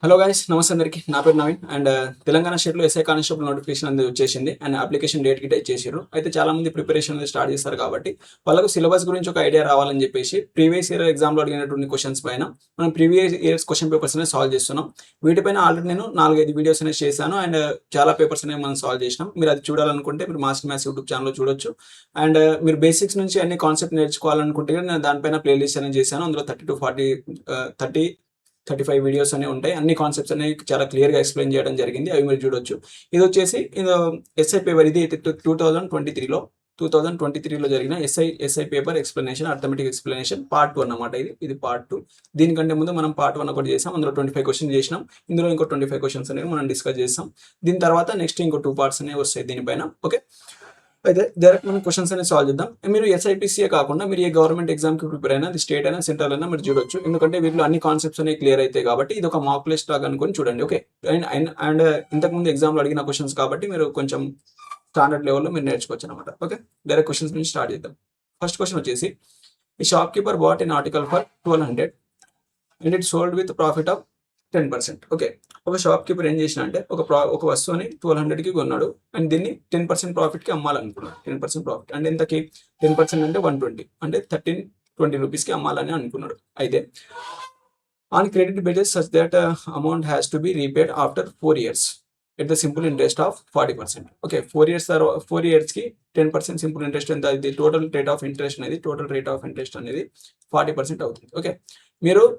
Hello guys, నమస్తే అందరికి. నా పేరు నవీన్ అండ్ తెలంగాణ స్టేట్లో ఎస్ఐ కానిస్టేబుల్ నోటిఫికేషన్ అనేది వచ్చేసింది అండ్ అప్లికేషన్ డేట్ గిట్ ఇచ్చేసారు. అయితే చాలా మంది ప్రిపరేషన్ అనేది స్టార్ట్ చేస్తారు కాబట్టి వాళ్ళకు సిలబస్ గురించి ఒక ఐడియా రావాలని చెప్పేసి ప్రీవియస్ ఇయర్ ఎగ్జామ్లో అడిగినటువంటి క్వశ్చన్స్ పైన మనం ప్రీవియస్ ఇయర్స్ క్వశ్చన్ పేపర్స్ అనేది సాల్వ్ చేస్తున్నాం. వీటిపైన ఆల్రెడీ నేను 4-5 వీడియోస్ అనేది చేశాను అండ్ చాలా పేపర్స్ అనేవి మనం సాల్వ్ చేసినాం. మీరు అది చూడాలనుకుంటే మీరు మాస్టర్ మ్యాథ్స్ యూట్యూబ్ ఛానల్లో చూడొచ్చు. అండ్ మీరు బేసిక్స్ నుంచి అన్ని కాన్సెప్ట్ నేర్చుకోవాలనుకుంటే నేను దానిపైన ప్లేలిస్ట్ అనేది చేశాను. అందులో 35 వీడియోస్ అనేవి ఉంటాయి. అన్ని కాన్సెప్ట్స్ అనేవి చాలా క్లియర్గా ఎక్స్ప్లెయిన్ చేయడం జరిగింది. అవి మీరు చూడొచ్చు. ఇది వచ్చేసి ఎస్ఐ పేపర్. ఇది 2023లో జరిగిన SI paper explanation, arithmetic explanation part 2 అన్నమాట. ఇది పార్ట్ 2. దీనికంటే ముందు మనం పార్ట్ 1 ఒకటి చేసాం. అందులో 25 క్వశ్చన్స్ చేసినాం. ఇందులో ఇంకో 25 క్వశ్చన్స్ అనేవి మనం డిస్కస్ చేస్తాం. దీని తర్వాత నెక్స్ట్ ఇంకో 2 పార్ట్స్ అనేవి వస్తాయి దీనిపైన. ఓకే, అయితే డైరెక్ట్ మనం క్వశ్చన్స్ అనేది సాల్వ్ చేద్దాం. మీరు ఎస్ఐపిసిఏ కాకుండా మీరు ఏ గవర్నమెంట్ ఎగ్జామ్కి ప్రిపేర్ అయినా, అది స్టేట్ అయినా సెంట్రల్ అయినా మీరు చూడొచ్చు. ఎందుకంటే వీటిలో అన్ని కాన్సెప్ట్స్ అనేవి క్లియర్ అవుతాయి కాబట్టి ఇది ఒక మాక్ లిస్ట్ లాగా అనుకొని చూడండి. ఓకే, అండ్ ఇంతకుముందు ఎగ్జామ్లో అడిగిన క్వశ్చన్స్ కాబట్టి మీరు కొంచెం స్టాండర్డ్ లెవెల్లో మీరు నేర్చుకోవచ్చు అనమాట. ఓకే, డైరెక్ట్ క్వశ్చన్స్ నుంచి స్టార్ట్ చేద్దాం. ఫస్ట్ క్వశ్చన్ వచ్చేసి, ఈ shopkeeper bought in article for 1200 and it sold with profit of 10%. Okay, ఒక షాప్ కీపర్ ఏం చేసిన అంటే ఒక వస్తువుని 1200కి కొన్నాడు అండ్ దీన్ని 10% ప్రాఫిట్కి అమ్మాలనుకున్నాడు. 10% ప్రాఫిట్ అంటే ఎంతకి? 10% అంటే 120, అంటే 1320 రూపీస్కి అమ్మాలని అనుకున్నాడు. అయితే on credit basis such that amount has to be repaid after 4 years at the simple interest of 40%. Okay, 4 yearsకి 10% simple interest ఎంత? ఇది టోటల్ రేట్ ఆఫ్ ఇంట్రెస్ట్ అనేది 40% అవుతుంది. ఓకే,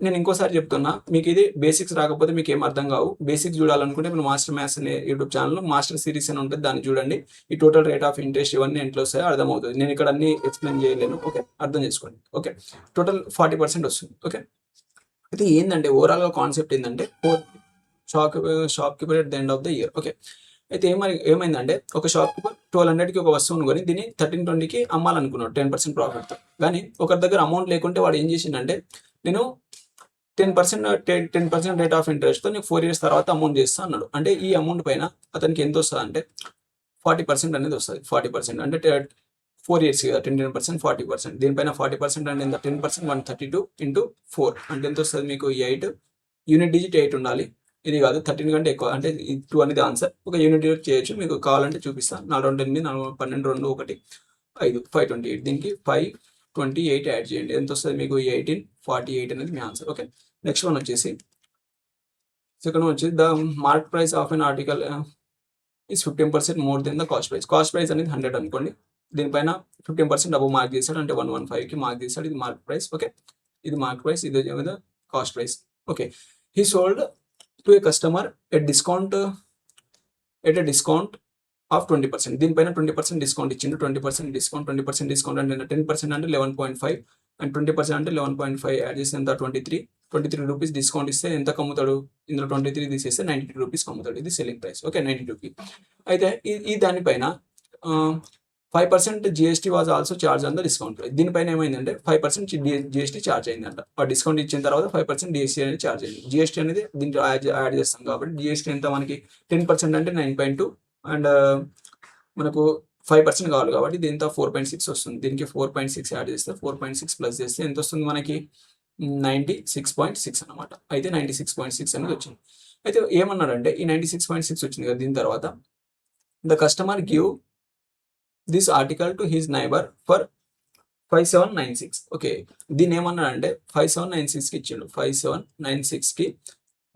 నేను ఇంకోసారి చెప్తున్నా, మీకు ఇది బేసిక్స్ రాకపోతే మీకు ఏం అర్థం కావు. బేసిక్స్ చూడాలనుకుంటే మీరు మాస్టర్ మ్యాథ్స్ అనే యూట్యూబ్ ఛానల్లో మాస్టర్ సిరీస్ అని ఉంటుంది, దాన్ని చూడండి. ఈ టోటల్ రేట్ ఆఫ్ ఇంట్రెస్ట్ ఇవన్నీ ఎంట్లో వస్తాయో అర్థమవుతుంది. నేను ఇక్కడ అన్ని ఎక్స్ప్లెయిన్ చేయలేను. ఓకే, అర్థం చేసుకోండి. ఓకే, టోటల్ 40% వస్తుంది. ఓకే, అయితే ఏంటంటే ఓవరాల్గా కాన్సెప్ట్ ఏంటంటే shop keeper at the end of the year. Okay, అయితే ఏమైందంటే ఒక షాప్ కీపర్ 1200కి ఒక వస్తువును కొని దీన్ని 1320కి అమ్మాలనుకున్నాడు 10% ప్రాఫిట్తో. కానీ ఒకరి దగ్గర అమౌంట్ లేకుంటే వాడు ఏం చేసిండంటే, నేను 10% రేట్ ఆఫ్ ఇంట్రెస్ట్తో నీకు 4 years తర్వాత అమౌంట్ చేస్తా అన్నాడు. అంటే ఈ అమౌంట్ పైన అతనికి ఎంత వస్తుంది అంటే 40% అనేది వస్తుంది. 40% అంటే 4 years కదా, 10% 40%. దీనిపైన 40% అంటే ఎంత? 10% 132 into 4 అంటే ఎంత వస్తుంది మీకు? 8. యూనిట్ డిజిట్ 8 ఉండాలి. ఇది కాదు, 13 కంటే ఎక్కువ అంటే 2 అనేది ఆన్సర్. ఒక యూనిట్ డిజిట్ చేయొచ్చు, మీకు కావాలంటే చూపిస్తాను. 4 2 8 4 12 2 1 5 528. దీనికి 528 యాడ్ చేయండి, ఎంత వస్తుంది మీకు? 1848 అనేది మీ ఆన్సర్. ఓకే, నెక్స్ట్ వన్ వచ్చేసి, సెకండ్ వన్ వచ్చేసి, the mark price of N article is 15% more than the cost price. Cost price అనేది 100 అనుకోండి, దీనిపైన 15% అబవ్ మార్క్ చేశాడు అంటే 115కి మార్క్ చేశాడు. ఇది మార్క్ ప్రైస్. ఓకే, ఇది మార్క్ ప్రైస్, ఇది cost price. Okay, he sold to A customer at discount of 20%. దీనిపైన 20% డిస్కౌంట్ ఇచ్చిండు. 20% డిస్కౌంట్ అంటే 10% అంటే 11.5 అండ్ 20% అంటే 11.5 యాడ్ చేస్తే ఎంత? 23 రూపీస్ డిస్కౌంట్ ఇస్తే ఎంత కమ్ముతాడు? ఇందులో 23 తీసేస్తే 92 రూపీస్ కమ్ముతాడు. ఇది సెల్లింగ్ ప్రైస్. ఓకే, 92కి. అయితే ఈ దానిపైన 5% GST was also charge on the discount price. దీనిపైన ఏమైందంటే 5% జిఎస్టీ చార్జ్ అయిందంట. ఆ డిస్కౌంట్ ఇచ్చిన తర్వాత 5% జిఎస్టీ అనేది చార్జ్ అయింది. జిఎస్టీ అనేది దీంట్లో యాడ్ చేస్తాం కాబట్టి జిఎస్టీ ఎంత మనకి? 10% అంటే 9.2 అండ్ మనకు 5% కావాలి కాబట్టి దీంతో 4.6 వస్తుంది. దీనికి 4.6 యాడ్ చేస్తే 4.6 ప్లస్ చేస్తే ఎంత వస్తుంది మనకి? 96.6 అనమాట. అయితే 96.6 అనేది వచ్చింది. అయితే ఏమన్నాడంటే ఈ 96.6 వచ్చింది కదా, దీని తర్వాత the customer give this article to his neighbour for 5796. Okay, దీన్ని ఏమన్నాడంటే 5796కి ఇచ్చిండు. 5796కి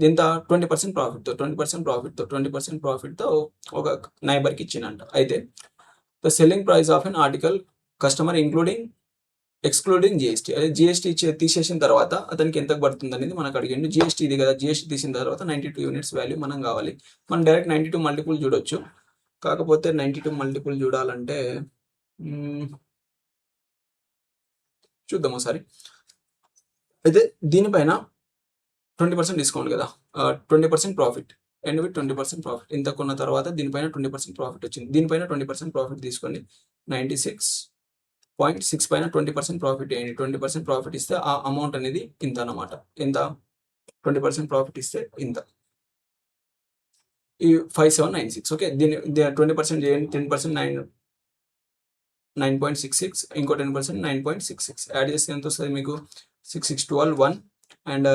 దీంతో 20% ప్రాఫిట్తో ఒక నైబర్కి ఇచ్చిండంట. అయితే the selling price of N article customer excluding GST, అదే జిఎస్టీ తీసేసిన తర్వాత అతనికి ఎంత పడుతుంది అనేది మనకు అడిగిండు. జిఎస్టీ ఇది కదా, జిఎస్టీ తీసిన తర్వాత 92 యూనిట్స్ వాల్యూ మనం కావాలి. మనం డైరెక్ట్ 92 మల్టిపుల్ చూడొచ్చు. కాకపోతే 92 మల్టిపుల్ చూడాలంటే చూద్దాం ఒకసారి. అయితే దీనిపైన 20% డిస్కౌంట్ కదా, 20% ప్రాఫిట్ అండ్ విత్ 20% ప్రాఫిట్ ఇంత కొన్న తర్వాత దీనిపైన 20% ప్రాఫిట్ వచ్చింది. దీనిపైన 20% ప్రాఫిట్ తీసుకోండి. 96.6 పైన 20% ప్రాఫిట్ వేయండి. 20% ప్రాఫిట్ ఇస్తే ఆ అమౌంట్ అనేది ఇంత అన్నమాట. ఎంత? 20% ప్రాఫిట్ ఇస్తే ఇంత, ఈ 5796. ఓకే, దీని 20% చేయండి. 10% 9.66, ఇంకో 10% 9.66 యాడ్ చేస్తే ఎంత వస్తుంది మీకు? 6 6 12 1 అండ్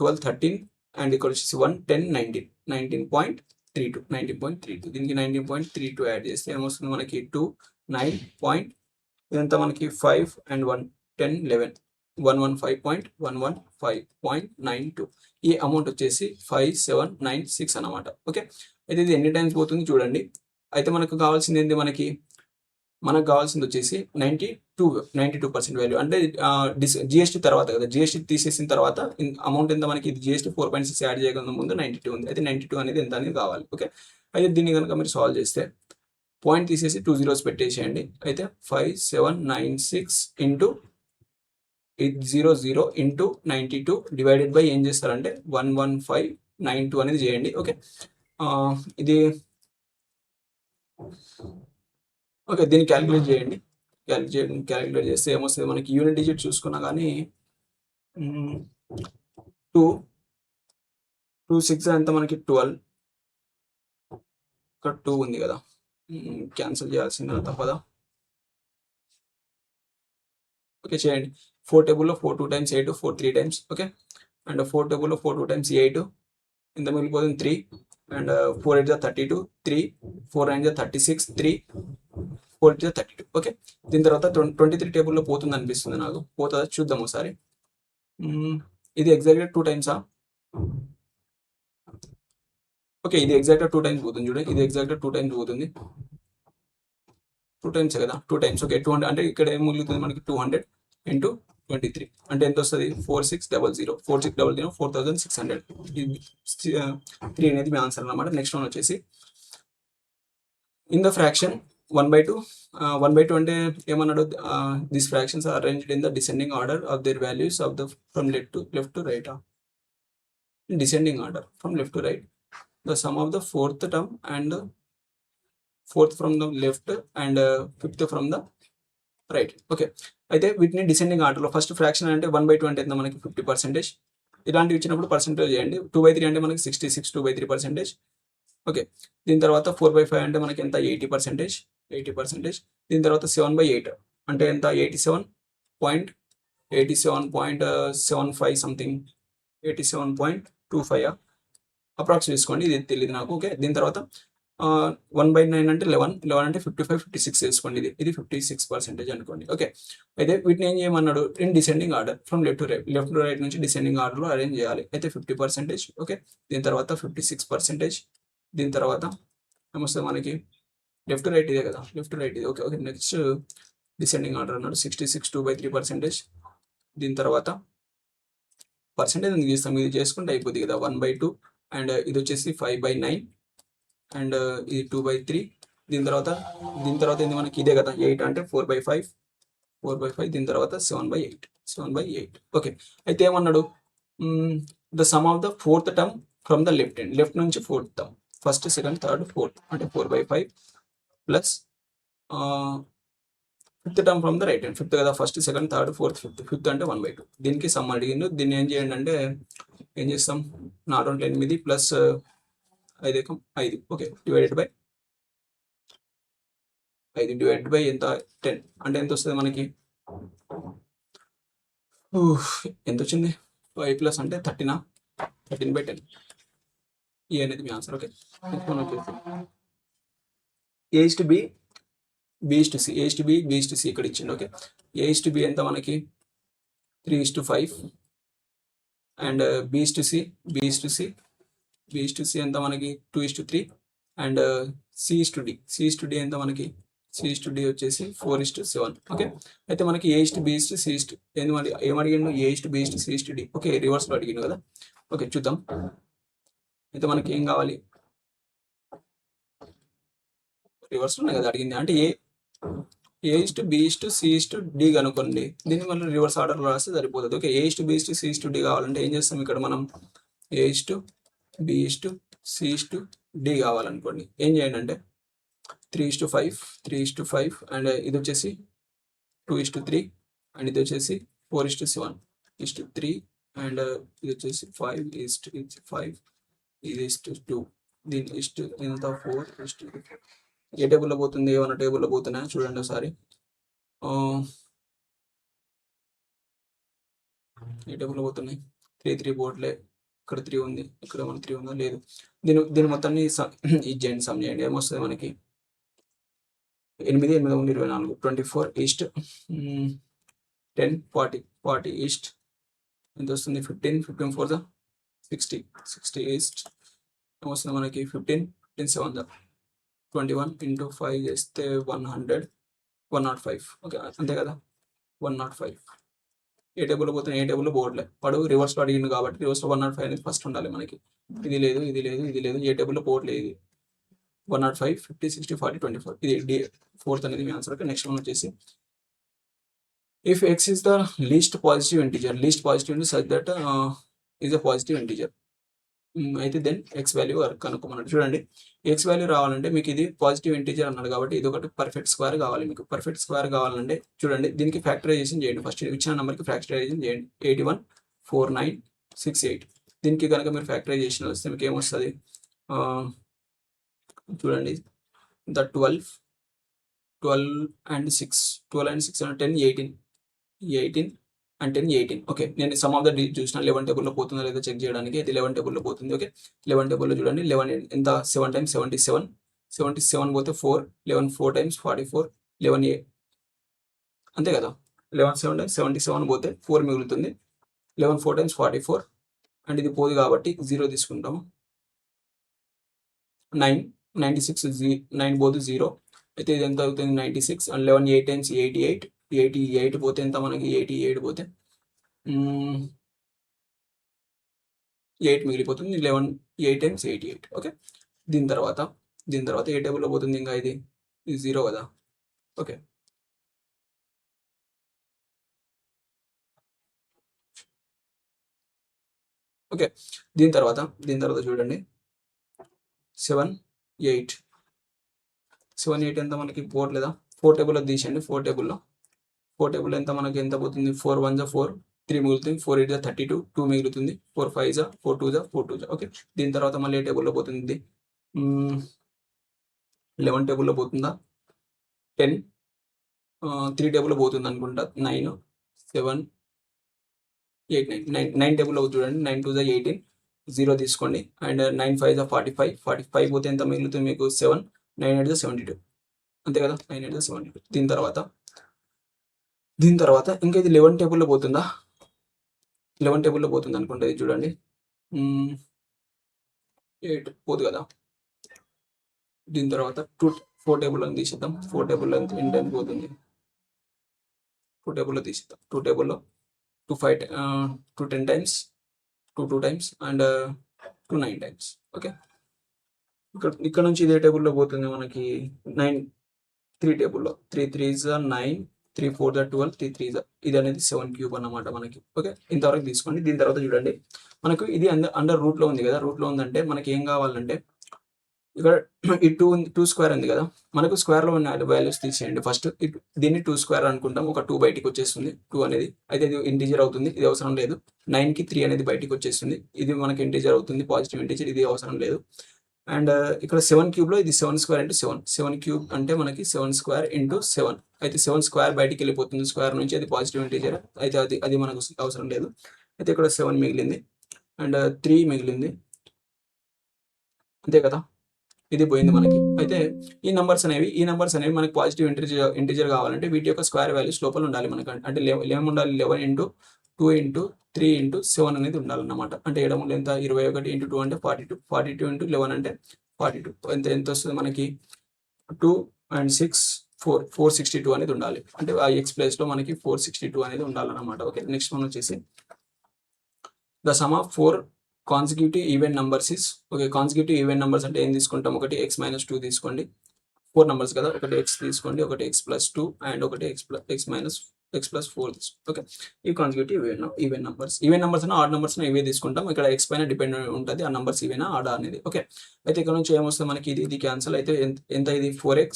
12 13 అండ్ ఇక్కడ వచ్చేసి 1 10 19 19.32 దీనికి 19.32 యాడ్ చేస్తే ఏమొస్తుంది మనకి 2 9. ఇదంతా మనకి 5 అండ్ 1 10 11 115.115.92 ఈ అమౌంట్ వచ్చేసి 5796 అనమాట. ఓకే, అయితే ఇది ఎన్ని టైమ్స్ పోతుంది చూడండి. అయితే మనకు కావాల్సింది ఏంటి, మనకు కావాల్సింది వచ్చేసి 92% వాల్యూ, అంటే జిఎస్టీ తర్వాత కదా, జిఎస్టీ తీసేసిన తర్వాత అమౌంట్ ఎంత మనకి, ఇది జిఎస్టీ 4.6 యాడ్ చేయకుండా ముందు 92 ఉంది. అయితే 92 అనేది ఎంత అనేది కావాలి. ఓకే, అయితే దీన్ని కనుక మీరు సాల్వ్ చేస్తే పాయింట్ తీసేసి 2 zeros పెట్టేసేయండి. అయితే 5796 ఇంటూ 00 ఇంటూ 92 డివైడెడ్ బై ఏం చేస్తారంటే 11592 అనేది చేయండి. ఓకే, ఇది ఓకే, దీన్ని క్యాలిక్యులేట్ చేయండి. క్యాలిక్యులేట్ చేస్తే ఏమొస్తుంది మనకి, యూనిట్ డిజిట్ చూసుకున్నా కానీ 2 6 అంతా మనకి 12, ఇక్కడ 2 ఉంది కదా, క్యాన్సిల్ చేయాల్సిందే తప్పదా. ఓకే, చేయండి. 4 టేబుల్లో 4 2 times 8, 4 3 times. ఓకే, అండ్ 4 టేబుల్లో 4 2 times 8 ఇంత మిగిలిపోతుంది 3, అండ్ 4 8 32 3, 4 9 36 3, 4 8 32. ఓకే, దీని తర్వాత 23 టేబుల్లో పోతుంది అనిపిస్తుంది నాకు, పోతుందా చూద్దాం ఒకసారి. ఇది ఎగ్జాక్ట్గా 2 times. ఓకే, ఇది ఎగ్జాక్ట్గా 2 times పోతుంది చూడండి, ఇది ఎగ్జాక్ట్గా 2 times పోతుంది, 2 times కదా, 2 times. ఓకే, 200 అంటే ఇక్కడ ఏం మిగులుతుంది మనకి, 200 ఇంటూ 23 అంటే ఎంత వస్తుంది, 4600 4600 4600. 3 అనేది మీ ఆన్సర్ అనమాట. నెక్స్ట్ వన్ వచ్చేసి ఇన్ ద ఫ్రాక్షన్ 1/2. 1/2 అంటే ఏమన్నాడు, this fractions are arranged in the descending order of their values of the from left to right. Descending order from left to right. The sum of the fourth term and fourth from the left and fifth from the right. Okay, అయితే వీటిని descending ఆర్డర్లో, first fraction అంటే 1/2 అంటే ఎంత మనకి 50%. ఇలాంటివి ఇచ్చినప్పుడు percentage చేయండి. 2/3 అంటే మనకి 66, 2/3%. ఓకే, దీని తర్వాత 4/5 అంటే మనకి ఎంత 80%. దీని తర్వాత 7/8 అంటే ఎంత 87.75 సంథింగ్, 87.25 అప్రాక్స్ తీసుకోండి, ఇది తెలియదు నాకు. ఓకే, దీని తర్వాత 1/9 అంటే 11 అంటే 55 56 వేసుకోండి, ఇది 56% అనుకోండి. ఓకే, అయితే వీటిని ఏం చేయమన్నాడు, in descending order from left to right నుంచి డిసెండింగ్ ఆర్డర్లో అరేంజ్ చేయాలి. అయితే 50%. ఓకే, దీని తర్వాత 56%. దీని తర్వాత ఏమొస్తుంది మనకి, లెఫ్ట్ టు రైట్ ఇదే కదా, లెఫ్ట్ టు రైట్ ఇది. ఓకే, నెక్స్ట్ డిసెండింగ్ ఆర్డర్ అన్నాడు 66 2/3%. దీని తర్వాత పర్సెంటేజ్ ఎందుకు చేస్తాం, ఇది చేసుకుంటే అయిపోద్ది కదా, 1/2 అండ్ ఇది వచ్చేసి 5/9 అండ్ ఇది 2/3. దీని తర్వాత ఏంది మనకి ఇదే కదా, 8 అంటే 4/5. దీని తర్వాత 7/8. ఓకే, అయితే ఏమన్నాడు, the sum of the fourth term from the left నుంచి fourth term, first second third fourth అంటే 4/5 plus fifth term from the right hand, fifth కదా, first second third fourth fifth అంటే 1/2. దీనికి సమ్ అడిగిండు. దీన్ని ఏం చేయండి అంటే ఏం చేస్తాం, 4 8 plus 5 5. Okay, divided by 5 divided by ఎంత 10 అంటే ఎంత వస్తుంది మనకి, ఎంత వచ్చింది, 5 ప్లస్ అంటే 13/10. ఈ అనేది మీ answer. Okay, A/B B/C B/C ఇక్కడ ఇచ్చిండు. ఓకే, A/B ఎంత మనకి 3:5 అండ్ B/C ఎంత మనకి 2:3 అండ్ C/D ఎంత మనకి, C/D వచ్చేసి 4:7. ఓకే, అయితే మనకి A/B/C ఏంది మరి, ఏం అడిగిండు, A/B/C. ఓకే, రివర్స్లో అడిగిండు కదా. ఓకే, చూద్దాం. అయితే మనకి ఏం కావాలి, రివర్స్లోనే కదా అడిగింది, అంటే A/B/C/D కనుక్కోండి. దీన్ని మళ్ళీ రివర్స్ ఆర్డర్లో రాస్తే సరిపోతుంది. ఓకే, A/B/C/D కావాలంటే ఏం చేస్తాం, ఇక్కడ మనం A/B/C/D కావాలనుకోండి, ఏం చేయండి అంటే 3:5 అండ్ ఇది వచ్చేసి 2:3 అండ్ ఇది వచ్చేసి 4:7 అండ్ ఇది వచ్చేసి 5:5 ఇది 2. దీని ఎంత 4:4. ఏ టేబుల్లో పోతుంది, ఏమైనా టేబుల్లో పోతున్నాయా చూడండి ఒకసారి. ఏ టేబుల్లో పోతున్నాయి, 3 3 బోర్డులే, ఇక్కడ 3 ఉంది. ఇక్కడ మన 3 ఉందా? లేదు. దీని మొత్తాన్ని ఇది చేయండి, సమ్ చేయండి. ఏమొస్తది మనకి 8, 8, 24, 24 ఈస్ట్ 10, 40 ఈస్ట్ ఎంత వస్తుంది? 15, 15 4 దా 60, 60 ఈస్ట్ ఏమొస్తుంది మనకి 15, 15 7 దా 21 ఇంటూ 5 చేస్తే 100, 105. ఓకే, అంతే కదా, 105. ఏ టేబుల్లో పోతే ఏ టేబుల్లో పోవట్లేదు. వాడు రివర్స్లో అడిగింది కాబట్టి రివర్స్లో 105 అనేది ఫస్ట్ ఉండాలి మనకి. ఇది లేదు, ఇది లేదు, ఇది లేదు, ఏ టేబుల్లో పోవట్లేదు. ఇది 105, 50, 60, 40, 24. ఇది ఫోర్త్ అనేది మీ ఆన్సర్. ఓకే, నెక్స్ట్ వన్ వచ్చేసి if X is the least positive integer, least positive such that is a positive integer, అయితే దెన్ ఎక్స్ వాల్యూ కనుక్కోమన్నాడు. చూడండి, ఎక్స్ వాల్యూ రావాలంటే మీకు ఇది పాజిటివ్ ఇంటీజర్ అన్నాడు కాబట్టి ఇది ఒకటి పర్ఫెక్ట్ స్క్వేర్ కావాలి. మీకు పర్ఫెక్ట్ స్క్వేర్ కావాలంటే చూడండి, దీనికి ఫ్యాక్టరైజేషన్ చేయండి. ఫస్ట్ ఇచ్చిన నెంబర్కి ఫ్యాక్టరైజేషన్ చేయండి. 81, 49, 68. దీనికి కనుక మీరు ఫ్యాక్టరైజేషన్ వస్తే మీకు ఏమొస్తుంది? చూడండి, the 12 and 6 and 10, 18 and 10, 18. Okay, నేను సమ్ ఆఫ్ ద డీ చూసిన 11 టేబుల్లో పోతుందా లేదా చెక్ చేయడానికి. అయితే 11 టేబుల్లో పోతుంది. ఓకే, 11 టేబుల్లో చూడండి, 11 ఎంత? 7 times 77, 77 పోతే 4, 11 4 times 44, 11 అంతే కదా. 11 7 times 77 పోతే 4 మిగులుతుంది. 11 4 times 44 అండ్ ఇది పోదు కాబట్టి 0 తీసుకుంటాము. 9, 96, 9 పోదు 0. అయితే ఇది ఎంత అవుతుంది? 96 అండ్ 11 8 times 88, 88 పోతే ఎంత మనకి? 88 పోతే 8 మిగిలిపోతుంది. 11 8 times 88. ఓకే, దీని తర్వాత ఏ టేబుల్లో పోతుంది? ఇంకా ఇది 0 కదా. ఓకే, ఓకే, దీని తర్వాత చూడండి 7 8 ఎంత మనకి? 4 లేదా 4 టేబుల్లో తీసేయండి. 4 టేబుల్లో ఎంత మనకి ఎంత పోతుంది? 4 1 జా 4, 3 మిగులుతుంది. 4 8 జా 32, 2 మిగులుతుంది. 4 5 జా 4 2 జా 4 2 జా. ఓకే, దీని తర్వాత మళ్ళీ ఏ టేబుల్లో పోతుంది? 11 టేబుల్లో పోతుందా? 10, 3 టేబుల్లో పోతుంది అనుకుంటా. 9 7 8 9 టేబుల్లో చూడండి. 9 2 జా 18, 0 తీసుకోండి. అండ్ 9 5 జా 45 పోతే ఎంత మిగులుతుంది మీకు? 7, 9 8 జా 72, అంతే కదా. 9 8 జా 72. దీని తర్వాత ఇంకా ఇది 11 టేబుల్లో పోతుందా? 11 టేబుల్లో పోతుంది అనుకుంటే ఇది చూడండి. 8 పోదు కదా. దీని తర్వాత 4 టేబుల్లో తీసేద్దాం. 4 టేబుల్లో ఎంత పోతుంది? 4 టేబుల్లో తీసేద్దాం. 2 టేబుల్లో 2 5 2 10 times, 2 2 times and 2 9 times. Okay, ఇక్కడ నుంచి ఇదే టేబుల్లో పోతుంది మనకి 9 3 టేబుల్లో 3 3 9, 3 4 12, 3 3 ఇది అనేది 7 క్యూబ్ అన్నమాట మనకి. ఓకే, ఇంతవరకు తీసుకోండి. దీని తర్వాత చూడండి, మనకు ఇది అండర్ రూట్లో ఉంది కదా. రూట్లో ఉందంటే మనకి ఏం కావాలంటే ఇక్కడ ఈ 2 స్క్వేర్ ఉంది కదా, మనకు స్క్వేర్లో ఉన్న వాల్యూస్ తీసేయండి. ఫస్ట్ దీన్ని 2 స్క్వేర్ అనుకుంటాం. ఒక 2 బయటికి వచ్చేస్తుంది. 2 అనేది అయితే ఇది ఇంటీజర్ అవుతుంది. ఇది అవసరం లేదు. 9కి 3 అనేది బయటికి వచ్చేస్తుంది. ఇది మనకి ఇంటీజర్ అవుతుంది, పాజిటివ్ ఇంటీజర్. ఇది అవసరం లేదు. అండ్ ఇక్కడ 7 క్యూబ్లో ఇది 7 స్క్వేర్ ఇంటూ 7. 7 క్యూబ్ అంటే మనకి 7 స్క్వేర్ ఇంటూ 7. అయితే 7 స్క్వేర్ బయటికి వెళ్ళిపోతుంది స్క్వేర్ నుంచి. అది పాజిటివ్ ఇంటీజర్. అయితే అది మనకు అవసరం లేదు. అయితే ఇక్కడ 7 మిగిలింది అండ్ 3 మిగిలింది, అంతే కదా. ఇది పోయింది మనకి. అయితే ఈ నెంబర్స్ అనేవి మనకి పాజిటివ్ ఇంటీజర్ కావాలంటే వీటి యొక్క స్క్వేర్ వాల్యూస్ లోపల ఉండాలి మనకు. అంటే ఏముండాలి? 11 ఇంటూ 2 ఇంటూ 3 ఇంటూ 7 అనేది ఉండాలన్నమాట. అంటే 7 ఎంత? 21 ఇంటూ 2 అంటే 42, 42 ఇంటూ 11 అంటే 42. ఎంత వస్తుంది మనకి? 2 and 6 462 అనేది ఉండాలి. అంటే ఆ ఎక్స్ ప్లేస్లో మనకి 462 అనేది ఉండాలన్నమాట. ఓకే, నెక్స్ట్ మనం వచ్చేసి the sum of 4 consecutive even numbers is. Okay, consecutive even numbers అంటే ఏం తీసుకుంటాం? ఒకటి x - 2 తీసుకోండి. 4 నంబర్స్ కదా, ఒకటి x తీసుకోండి, ఒకటి x + 2 అండ్ ఒకటి x + 4 తీసుకోండి. ఓకే, ఈ consecutive even numbers. Even numbers add numbers ఇవే తీసుకుంటాం. ఇక్కడ x పైన డిపెండ్ ఉంటుంది ఆ నంబర్స్ ఈవెనా ఆడా అనేది. ఓకే, అయితే ఇక్కడ నుంచి ఏమొస్తుంది మనకి? ఇది క్యాన్సల్. అయితే ఎంత ఇది? 4x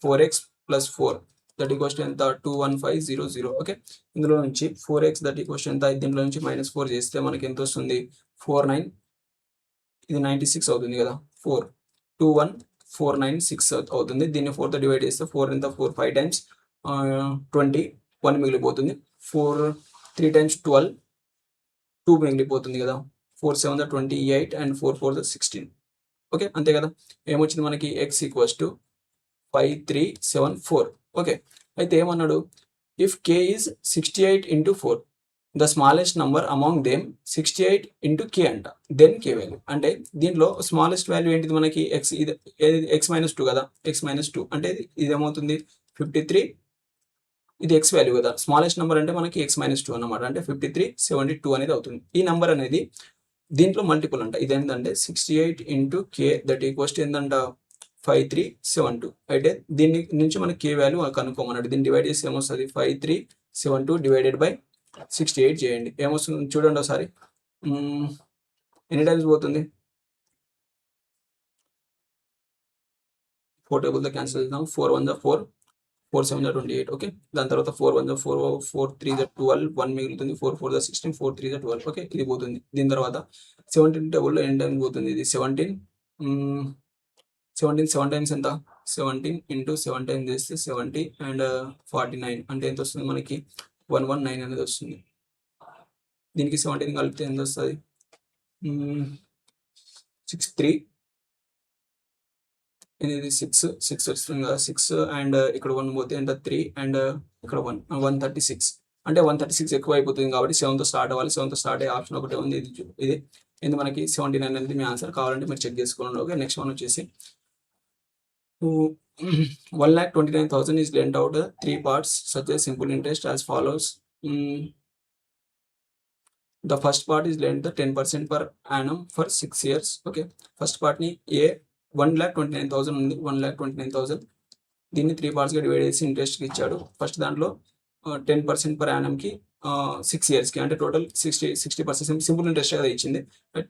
+ 4 దట్ ఈక్వల్స్ టు ఎంత? 21500. ఓకే, ఇందులో నుంచి 4x దట్ ఈక్వల్స్ ఎంత? దీంట్లో నుంచి -4 చేస్తే మనకి ఎంత వస్తుంది? 49, ఇది 96 అవుతుంది కదా. 421,496 అవుతుంది. దీన్ని 4తో డివైడ్ చేస్తే 4 ఎంత? 4 5 times 20, 1 మిగిలిపోతుంది. 4 3 times 12, 2 మిగిలిపోతుంది కదా. 4 7 28 అండ్ 4 4 16. ఓకే, అంతే కదా. ఏమొచ్చింది మనకి x ఈక్వల్స్ టు 5374. ఓకే, అయితే ఏమన్నాడు, if k is 68 into 4, the smallest number among them 68 into k అంట, దెన్ k వాల్యూ. అంటే దీంట్లో స్మాలెస్ట్ వాల్యూ ఏంటిది మనకి x, ఇది x-2 కదా, x-2 అంటే ఇది ఏమవుతుంది 53, ఇది x వాల్యూ కదా, స్మాలెస్ట్ నెంబర్ అంటే మనకి x-2 అన్నమాట, అంటే 5372 అనేది అవుతుంది. ఈ నెంబర్ అనేది దీంట్లో మల్టిపుల్ అంట, ఇదేంటంటే 68 into K that equals to ఏంటంట 5372. అయితే దీని నుంచి మనకి కే వాల్యూ కనుక్కోమన్నాడు. దీన్ని డివైడ్ చేసి ఏమొస్తుంది 5372 డివైడెడ్ బై 68 చేయండి, ఏమొస్తుంది చూడండి ఒకసారి. ఎన్ని టైమ్స్ పోతుంది, 4 టేబుల్తో క్యాన్సిల్ చేద్దాం. 4 1 4, 4 7 28. ఓకే, దాని తర్వాత 4 1 4, 4 3 12, 1 మిగులుతుంది, 4 4 16, 4 3 12. ఓకే, ఇది పోతుంది. దీని తర్వాత 17 టేబుల్లో ఎన్ని టైమ్స్ పోతుంది, ఇది 17 7 టైమ్స్ ఎంత, 17 ఇంటూ 7 టైమ్స్ చేస్తే 70 అండ్ 49 అంటే ఎంత వస్తుంది మనకి 119 అనేది వస్తుంది. దీనికి 17 కలిపితే ఎంత వస్తుంది 63, ఇది 6 వస్తుంది కదా, 6 అండ్ ఇక్కడ 1 పోతే ఎంత 3 అండ్ ఇక్కడ 136. అంటే 136 ఎక్కువ అయిపోతుంది కాబట్టి 7తో స్టార్ట్ అవ్వాలి. 7తో స్టార్ట్ అయ్యే ఆప్షన్ ఒకటే ఉంది, ఇది మనకి 79 అనేది మీ ఆన్సర్. కావాలంటే మీరు చెక్ చేసుకోండి. ఓకే, నెక్స్ట్ వన్ వచ్చేసి 1,29,000 is lent out 3 parts such as simple interest as follows. The first part is lent the 10% per annum for 6 years. Okay, first part ni 1,29,000 ఉంది, 1,29,000 దీన్ని 3 పార్ట్స్గా డివైడ్ చేసి ఇంట్రెస్ట్కి ఇచ్చాడు. ఫస్ట్ దాంట్లో 10% per annum కి 6 yearsకి, అంటే total 60% simple interest కదా ఇచ్చింది,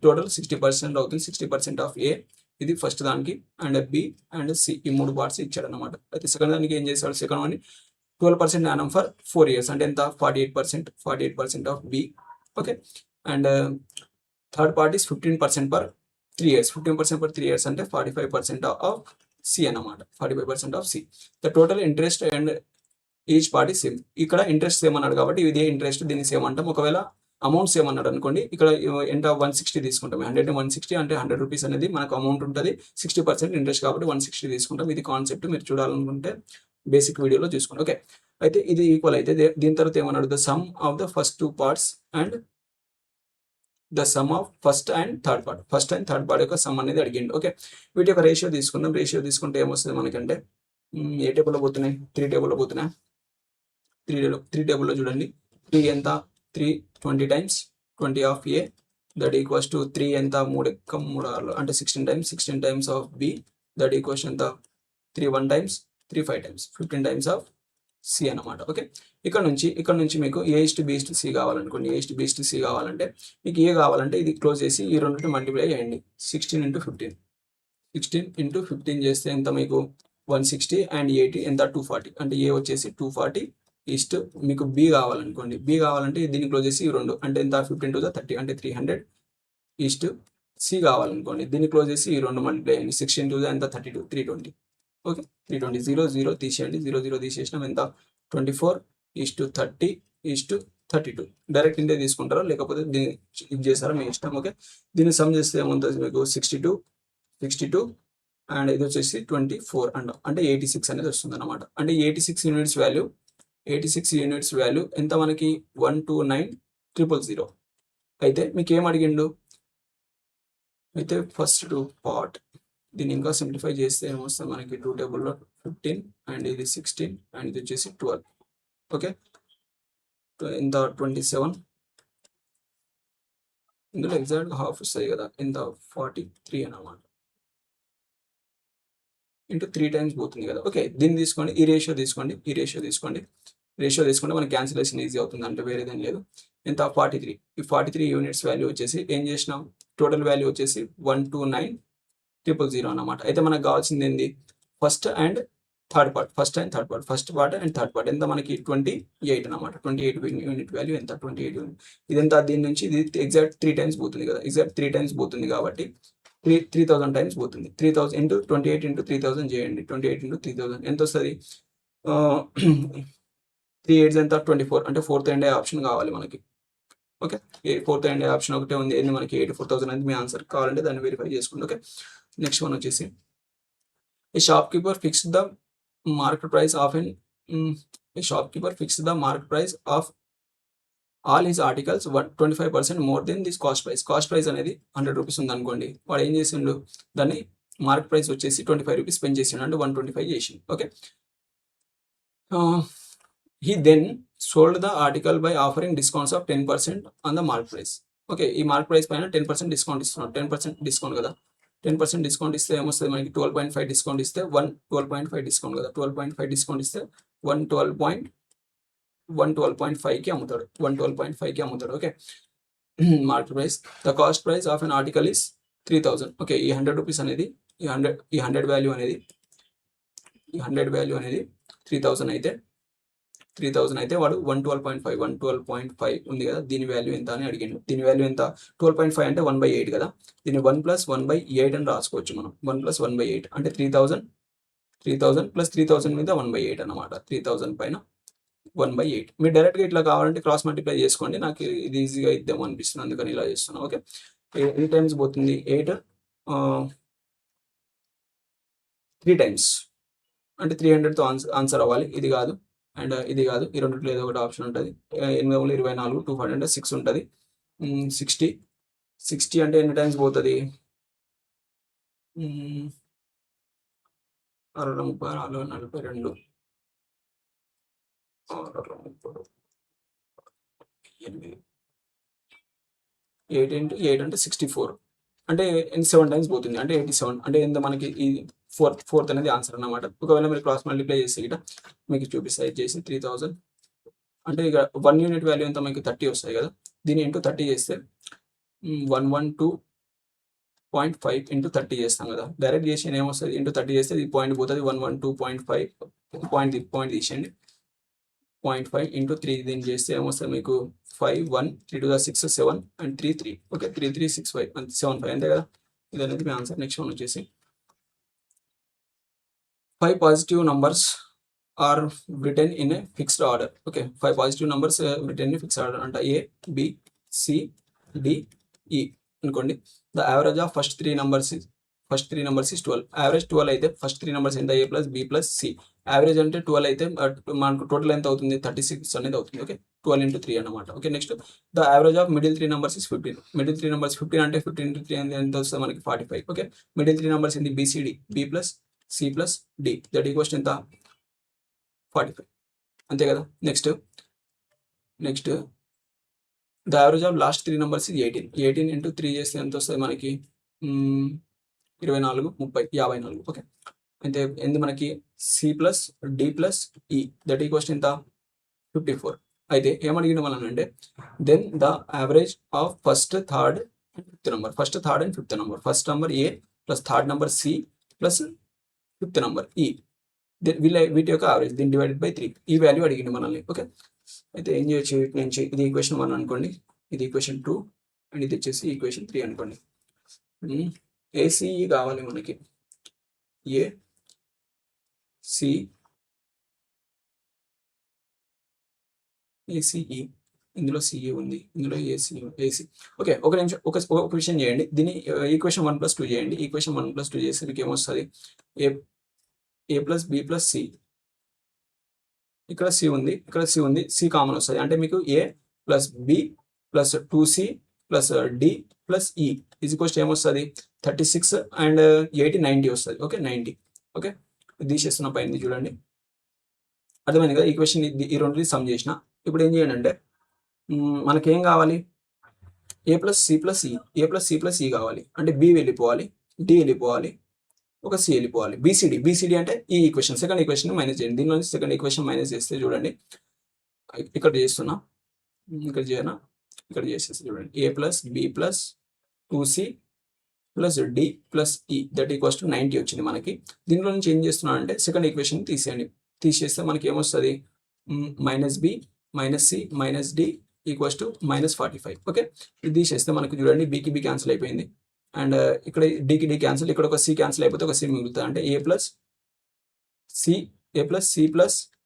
టోటల్ 60% అవుతుంది. 60% ఆఫ్ ఏ, ఇది ఫస్ట్ దానికి, అండ్ బి అండ్ సి, ఈ 3 పార్ట్స్ ఇచ్చాడు అనమాట. అయితే సెకండ్ దానికి ఏం చేశాడు, second one 12% annum for 4 years, అంటే ఎంత 48% of B. Okay, and third part is 15% per 3 years, 15% per 3 years అంటే 45% ఆఫ్ సి అన్నమాట, 45% of C. The total interest and each part is same. ఇక్కడ ఇంట్రెస్ట్ సేమ్ అన్నాడు కాబట్టి ఇదే ఇంట్రెస్ట్, దీన్ని same అంటాం. ఒకవేళ అమౌంట్ సేమ్ అన్నాడు అనుకోండి, ఇక్కడ ఎంత 160 తీసుకుంటాం, 100 160 అంటే 100 రూపీస్ అనేది మనకు అమౌంట్ ఉంటుంది, 60% ఇంట్రెస్ట్ కాబట్టి 160 తీసుకుంటాం. ఇది కాన్సెప్ట్, మీరు చూడాలనుకుంటే బేసిక్ వీడియోలో చూసుకోండి. ఓకే, అయితే ఇది ఈక్వల్ అయితే దీని తర్వాత ఏమన్నాడు, the sum of the first 2 parts and the sum of first and third part యొక్క సమ్ అనేది అడిగిండు. ఓకే, వీటి యొక్క రేషియో తీసుకుందాం. రేషియో తీసుకుంటే ఏమొస్తుంది మనకంటే, ఏ టేబుల్లో పోతున్నాయి, 3 టేబుల్లో పోతున్నాయి. 3 టేబుల్లో చూడండి, 3 ఎంత 3 20 times 20 of A that equals to 3 ఎంత 3 అంటే 16 times of B that equals ఎంత 3 1 times 3 5 times 15 times of C అన్నమాట. ఓకే, ఇక్కడ నుంచి మీకు A:B:C కావాలనుకోండి, A:B:C కావాలంటే మీకు ఏ కావాలంటే ఇది క్లోజ్ చేసి ఈ రెండింటిని మల్టిప్లై చేయండి. 16 ఇంటూ 15 చేస్తే ఎంత మీకు 160 అండ్ 80 ఎంత 240, అంటే ఏ వచ్చేసి 240 ఈస్ట్ మీకు బి కావాలనుకోండి, బి కావాలంటే దీన్ని క్లోజ్ చేసి ఈ రెండు అంటే ఎంత 15 2 30 అంటే 300 ఈస్ట్ సి కావాలనుకోండి, దీన్ని క్లోజ్ చేసి ఈ రెండు మల్టిప్లై చేయండి. 16 2 ఎంత 32 320. ఓకే, 320 0 తీసేయండి, 0 తీసేసినాం ఎంత 24 ఈస్ట్ 30 ఈస్ట్ 32. డైరెక్ట్ ఇంటే తీసుకుంటారా లేకపోతే దీన్ని ఇది చేస్తారా మీ ఇష్టం. ఓకే, దీన్ని సమ్ చేస్తే ఏముంటుంది మీకు 62 అండ్ ఇది వచ్చేసి 24 అంటే 86 అనేది వస్తుంది అనమాట. అంటే 86 యూనిట్స్ వాల్యూ ఎంత మనకి 129,000. అయితే మీకు ఏం అడిగిండు, అయితే ఫస్ట్ 2 పార్ట్ దీన్ని ఇంకా సింప్లిఫై చేస్తే ఏమొస్తుంది మనకి 2 టేబుల్లో 15 అండ్ ఇది 16 అండ్ ఇది వచ్చేసి 12. ఓకే, ఇంత 27, ఇందులో ఎగ్జాక్ట్ హాఫ్ వస్తాయి కదా, ఇంత 43 అన్నమాట, ఇంటూ 3 టైమ్స్ పోతుంది కదా. ఓకే, దీన్ని తీసుకోండి, ఈ రేషియో తీసుకుంటే మనకి క్యాన్సిలేషన్ ఈజీ అవుతుంది, అంటే వేరేదేం లేదు. ఎంత 43, ఈ 43 యూనిట్స్ వాల్యూ వచ్చేసి ఏం చేసినాం, టోటల్ వాల్యూ వచ్చేసి 129,000 అన్నమాట. అయితే మనకు కావాల్సింది ఏంది, ఫస్ట్ అండ్ థర్డ్ పార్ట్ ఎంత మనకి 28 అన్నమాట. 28 యూనిట్ వాల్యూ ఎంత 28 యూనిట్, ఇదంతా దీని నుంచి ఇది ఎగ్జాక్ట్ 3 టైమ్స్ పోతుంది కదా, ఎగ్జాక్ట్ 3 టైమ్స్ పోతుంది కాబట్టి 3,000 టైమ్స్ పోతుంది. 3,000 ఇంటూ 28 ఇంటూ 3,000 చేయండి, 28 ఇంటూ 3,000 ఎంత వస్తుంది, 3 8 ఎంత 24, అంటే 4th ఎండ్ ఆప్షన్ కావాలి మనకి. ఓకే, 4th అండ్ ఆప్షన్ ఒకటే ఉంది, ఏంది మనకి 84,000 అనేది మీ ఆన్సర్. కావాలంటే దాన్ని వెరిఫై చేసుకోండి. ఓకే, నెక్స్ట్ వన్ వచ్చేసి a shopkeeper fix the market price of an a shopkeeper fix the market price of all his articles 25% more than this cost price. Cost price అనేది 100 రూపీస్ ఉంది అనుకోండి, వాడు ఏం చేసిండు, దాన్ని మార్కెట్ ప్రైస్ వచ్చేసి 25 rupees spend చేసిండు, అంటే 125 చేసిండు. Okay, he then sold the article by offering discounts of 10% on the market price. Okay, ఈ మార్కెట్ ప్రైస్ పైన 10% డిస్కౌంట్ ఇస్తున్నాడు. 10% డిస్కౌంట్ కదా, 10% డిస్కౌంట్ ఇస్తే ఏమొస్తుంది మనకి, 12.5 డిస్కౌంట్ ఇస్తే 12.5 డిస్కౌంట్ కదా, 12.5 డిస్కౌంట్ ఇస్తే 112.5కి అమ్ముతాడు, 112.5కి అమ్ముతాడు. Okay, market price. The cost price of an article is 3,000. Okay, ఈ 100 రూపీస్ అనేది, ఈ 100 వాల్యూ అనేది 3,000 అయితే 3,000 అయితే వాడు 112.5 ఉంది కదా, దీని వాల్యూ ఎంత అని అడిగిండు. దీని వాల్యూ ఎంత, 12.5 అంటే 1/8 కదా, దీన్ని 1 + 1/8 అని రాసుకోవచ్చు మనం. 1 + 1/8 అంటే 3,000 + 3,000 మీద 1/8 అన్నమాట. 3,000 పైన 1/8. మీరు డైరెక్ట్గా ఇట్లా కావాలంటే క్రాస్ మల్టిప్లై చేసుకోండి, నాకు ఇది ఈజీగా ఇద్దాం అనిపిస్తుంది, అందుకని ఇలా చేస్తున్నాను. ఓకే, ఎన్ని టైమ్స్ పోతుంది, 8 3 టైమ్స్ అంటే 300తో ఆన్సర్ అవ్వాలి. ఇది కాదు అండ్ ఇది కాదు, ఈ రెండిట్లో ఏదో ఒకటి ఆప్షన్ ఉంటుంది. 8 × 24 200 అంటే 6 ఉంటుంది. 60 అంటే ఎన్ని టైమ్స్ పోతుంది, 6 × 30 42 8 × 8 అంటే 64 అంటే 7 టైమ్స్ పోతుంది, అంటే 87. అంటే ఎంత మనకి ఈ ఫోర్త్ అనేది ఆన్సర్ అన్నమాట. ఒకవేళ మీరు క్రాస్ మల్టిప్లై చేస్తే ఇట మీకు చూపిస్తాయి చేసి 3,000 అంటే ఇక 1 యూనిట్ వాల్యూ ఎంత మనకి 30 వస్తాయి కదా, దీన్ని ఇంటూ 30 చేస్తే 112.5 ఇంటూ 30 చేస్తాం కదా, డైరెక్ట్ చేసి ఏమొస్తుంది, ఇంటూ 30 చేస్తే ఈ పాయింట్ పోతుంది, 112.5 పాయింట్ తీసేయండి, 0.5 ఇంటూ 3 దీన్ని చేస్తే ఏమొస్తుంది మీకు 5 1 3 2 6 7 అండ్ 3 3. ఓకే, 3 3 6 5 75 అంతే కదా, ఇది అనేది మీ ఆన్సర్. నెక్స్ట్ వన్ వచ్చేసి 5 positive numbers are written in a fixed order. Okay, 5 positive numbers written in fixed order అంటే A B C D E అనుకోండి. The average of first three numbers is 12. Average 12 అయితే first 3 numbers ఎంత, A + B + C. Average అంటే 12 అయితే మనకు total ఎంత అవుతుంది, 36 అనేది అవుతుంది. ఓకే, 12 × 3 అన్నమాట. Okay, next the average of middle 3 numbers is 15. Middle 3 numbers 15 అంటే 15 × 3 ఎంత వస్తుంది మనకి 45. ఓకే, మిడిల్ 3 నంబర్స్ ఏంటి, BCD B + C + D that equals ఎంత 45 అంతే కదా. Next the average of last 3 numbers 18 into 3 చేస్తే ఎంత వస్తుంది మనకి 24 30 54. ఓకే, అంటే ఎంత మనకి C + D + E that equals ఎంత 54. అయితే ఏమడిగిన వాళ్ళని అంటే then the average of first third and fifth number, first third and fifth number, first number A + third number C + fifth number E వీటి యొక్క యావరేజ్, దీన్ని డివైడెడ్ బై 3, ఈ value అడిగింది మనల్ని. ఓకే, అయితే ఏం చేయొచ్చు వీటి నుంచి, ఇది ఈక్వేషన్ 1 అనుకోండి, ఇది ఈక్వేషన్ 2 అండ్ ఇది వచ్చేసి ఈక్వేషన్ 3 అనుకోండి. ACE కావాలి మనకి, ACE ఇందులో CA ఉంది, ఇందులో AC. ఓకే, ఒక నిమిషం ఒక విషయం చేయండి, దీన్ని ఈక్వేషన్ 1 + 2 చేయండి. ఈక్వేషన్ 1 + 2 చేస్తే మీకు ఏమొస్తుంది, A + B + C. ఇక్కడ C ఉంది, C కామన్ వస్తుంది, అంటే మీకు A + B + 2C + D + E is equals to ఏమొస్తుంది 36 అండ్ 80 90 వస్తుంది. ఓకే, 90. ఓకే, తీసేస్తున్న పైన చూడండి, అర్థమైంది కదా. ఈక్వేషన్ ఈ రెండు సమ్ చేసిన. ఇప్పుడు ఏం చేయండి అంటే మనకేం కావాలి, A + C + E కావాలి, అంటే B వెళ్ళిపోవాలి, D వెళ్ళిపోవాలి, ఒక C వెళ్ళిపోవాలి, BCD అంటే ఈ ఈక్వేషన్ సెకండ్ ఈక్వేషన్ మైనస్ చేయండి. దీనిలో నుంచి సెకండ్ ఈక్వేషన్ మైనస్ చేస్తే చూడండి, ఇక్కడ చేస్తున్నా, ఇక్కడ చేయనా, ఇక్కడ చేసేసి చూడండి, A + B + 2C + D + E that equals to 90 వచ్చింది మనకి. దీనిలో నుంచి ఏం చేస్తున్నాను అంటే సెకండ్ ఈక్వేషన్ తీసేయండి, తీసేస్తే మనకి ఏమొస్తుంది -B - C - D equals to -45. Okay, ఇది తీసేస్తే మనకి చూడండి బీకి B క్యాన్సిల్ అయిపోయింది, అండ్ ఇక్కడ డీకి D క్యాన్సిల్, ఇక్కడ ఒక C క్యాన్సిల్ అయిపోతే ఒక C మిగులుతుంది, అంటే A + C +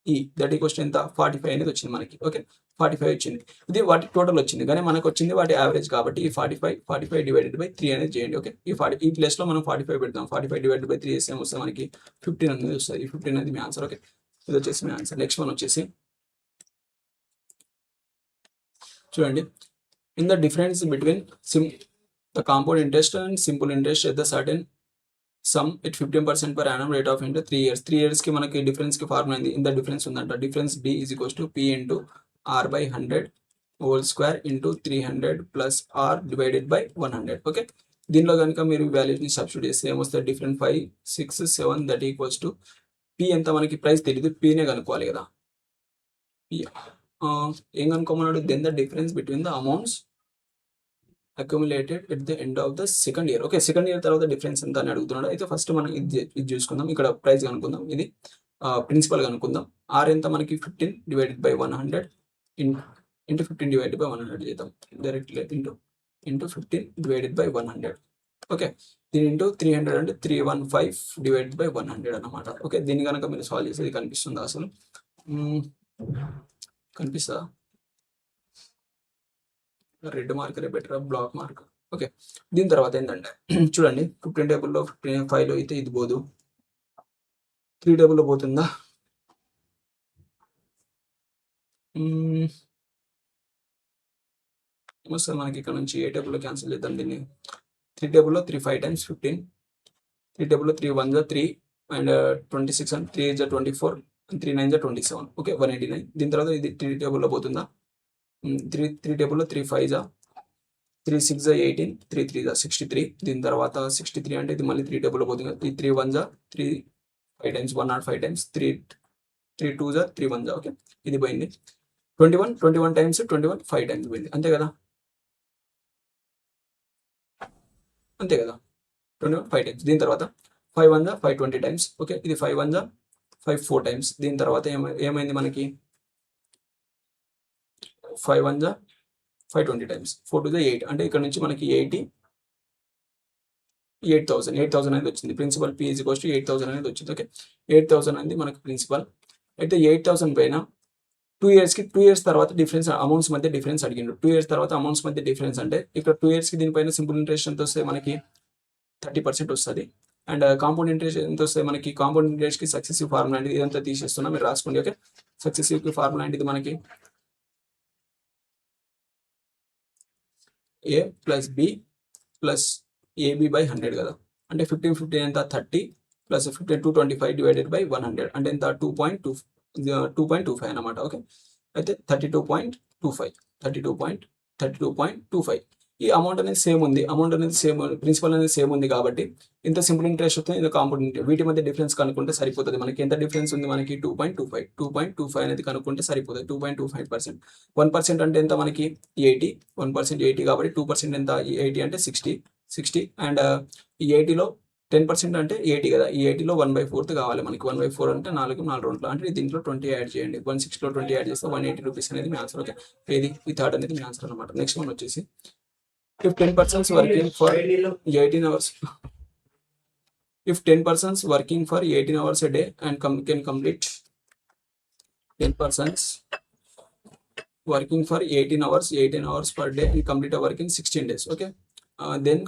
ఈ దట్ ఈక్వల్స్ టు ఎంత 45 అనేది వచ్చింది మనకి. ఓకే, 45 వచ్చింది. ఇది వాటి టోటల్ వచ్చింది కానీ మనకు వచ్చింది వాటి యావరేజ్ కాబట్టి ఈ 45 డివైడెడ్ బై 3 అనేది చేయండి. ఓకే, ఈ ప్లేస్లో మనం 45 పెడతాం. 45 డివైడెడ్ బై 3 చేస్తే వస్తుంది మనకి 15 అనేది వస్తుంది. ఈ 15 అనేది మీ ఆన్సర్. ఓకే, ఇది వచ్చేసి మీ ఆన్సర్. నెక్స్ట్ వన్ వచ్చేసి చూడండి, in the difference between the compound interest and simple interest at the certain sum at 15% per annum rate of interest 3 years. 3 years కి మనకి డిఫరెన్స్ కి ఫార్ములా ఉంది. ఇన్ ద డిఫరెన్స్ ఉందంట. Difference D is equals to P into R by 100 whole square into 300 plus R divided by 100. Okay, దీనిలో కనుక మీరు values ని substitute చేస్తే ఏమొస్తుంది? Different 5, 6, 7 that equals to P ఎంత మనకి ప్రైస్ తెలియదు, P నే కనుక్కోవాలి కదా. P ఏం కనుక్కోమన్నాడు? Then the difference between the amounts accumulated at the end of the second year. Okay, second year తర్వాత డిఫరెన్స్ ఎంత అని అడుగుతున్నాడు. అయితే ఫస్ట్ మనం ఇది చూసుకుందాం. ఇక్కడ ప్రైస్ కనుక్కుందాం, ఇది ప్రిన్సిపల్ కనుక్కుందాం. ఆర్ ఎంత మనకి 15 divided by 100 into 15 divided by 100 చేద్దాం directly. Into 15 divided by 100. Okay, దీని ఇంటూ 300 అంటే 315 డివైడెడ్ బై 100 అన్నమాట. ఓకే, దీన్ని కనుక మీరు సాల్వ్ చేసేది కనిపిస్తుందా? అసలు కనిపిస్తుందా? రెడ్ మార్కరే బెటర్, బ్లాక్ మార్క్. ఓకే, దీని తర్వాత ఏంటంటే చూడండి, 15 టేబుల్లో 5లో అయితే ఇది పోదు, 3 టేబుల్లో పోతుందా? వస్తుంది మనకి ఇక్కడ నుంచి. ఏ టేబుల్లో క్యాన్సిల్ చేద్దాం దీన్ని. 3 టేబుల్లో 3 5 times 15, 3 టేబుల్లో 3 1 జా 3 అండ్ 26 అండ్ 3 8 జా 24 అండ్ 3 9 జా 27. ఓకే, 189. దీని తర్వాత ఇది 3 టేబుల్లో పోతుందా? 3 టేబుల్లో 3 5 జా 3 6 జా 18, 3 3 జా 63. దీని తర్వాత 63 అంటే ఇది మళ్ళీ 3 టేబుల్లో పోతుంది. 3 1 జా 3 5 times 105 times 3 2 జా 3 1 జా. ఓకే, ఇది పోయింది. 21 times 21 5 times పోయింది. అంతే కదా, అంతే కదా, 21 5 times. దీని తర్వాత 5 1 జా 5 20 times. ఓకే, ఇది 5 1 జా 5 4 times. దీని తర్వాత ఏమైంది మనకి? 5 1 జా 5 20 times. 4 2 జా 8 అంటే ఇక్కడ నుంచి మనకి 8,000 అనేది వచ్చింది. Principal P is equals to 8,000 అనేది వచ్చింది. ఓకే, 8,000 అనేది మనకి ప్రిన్సిపల్. అయితే 8,000 పైన 2 years తర్వాత డిఫరెన్స్, అమౌంట్స్ మధ్య డిఫరెన్స్ అడిగిండు. 2 years తర్వాత అమౌంట్స్ మధ్య డిఫరెన్స్ అంటే ఇక్కడ 2 years కి దీనిపైన సింపుల్ ఇంట్రెస్ట్ ఎంత వస్తే మనకి 30% వస్తుంది. అండ్ కాంపౌండ్ ఇంట్రెస్ట్ ఎంత వస్తే మనకి? కాంపౌండ్ ఇంట్రెస్ట్ కి సక్సెసివ్ ఫార్ములా అనేది ఇదంతా తీసేస్తున్నా, మీరు రాసుకోండి. ఓకే, సక్సెసివ్ కి ఫార్ములా అనేది మనకి A plus B plus AB by 100 కదా. అంటే 15 ఎంత? 30 ప్లస్ 15 225 డివైడెడ్ బై 100 అంటే ఎంత? 2.25 అన్నమాట. ఓకే, అయితే 32.25 ఈ అమౌంట్ అనేది సేమ్ ఉంది. ప్రిన్సిపల్ అనేది సేమ్ ఉంది కాబట్టి ఇంత సింపుల్ ఇంట్రెస్ట్ వస్తుంది, ఇంత కాంపౌండ్ ఇంట్రెస్ట్. వీటి మధ్య డిఫరెన్స్ కనుక్కుంటే సరిపోతుంది. మనకి ఎంత డిఫరెన్స్ ఉంది? మనకి 2.25 అనేది కనుక్కుంటే సరిపోతుంది. 2.25%. 1% అంటే ఎంత మనకి? 80. 1% 80 కాబట్టి 2% ఎంత? 80 అంటే 60 అండ్ ఈ 80లో 10% అంటే 80 కదా. ఈ 80లో 1/4 కావాలి మనకి. 1/4 అంటే 4 2 అంటే దీంట్లో 20 యాడ్ చేయండి. 160లో 20 యాడ్ చేస్తే 180 రూపీస్ అనేది మీ ఆన్సర్. ఓకే, ఇది ఈ థర్డ్ అనేది మీ ఆన్సర్ అనమాట. నెక్స్ట్ వన్ వచ్చేసి, if 10% working for 18 hours, if 10% working for 18 hours a day and can complete 10% working for 18 hours per day and complete a work in 16 days. Okay, then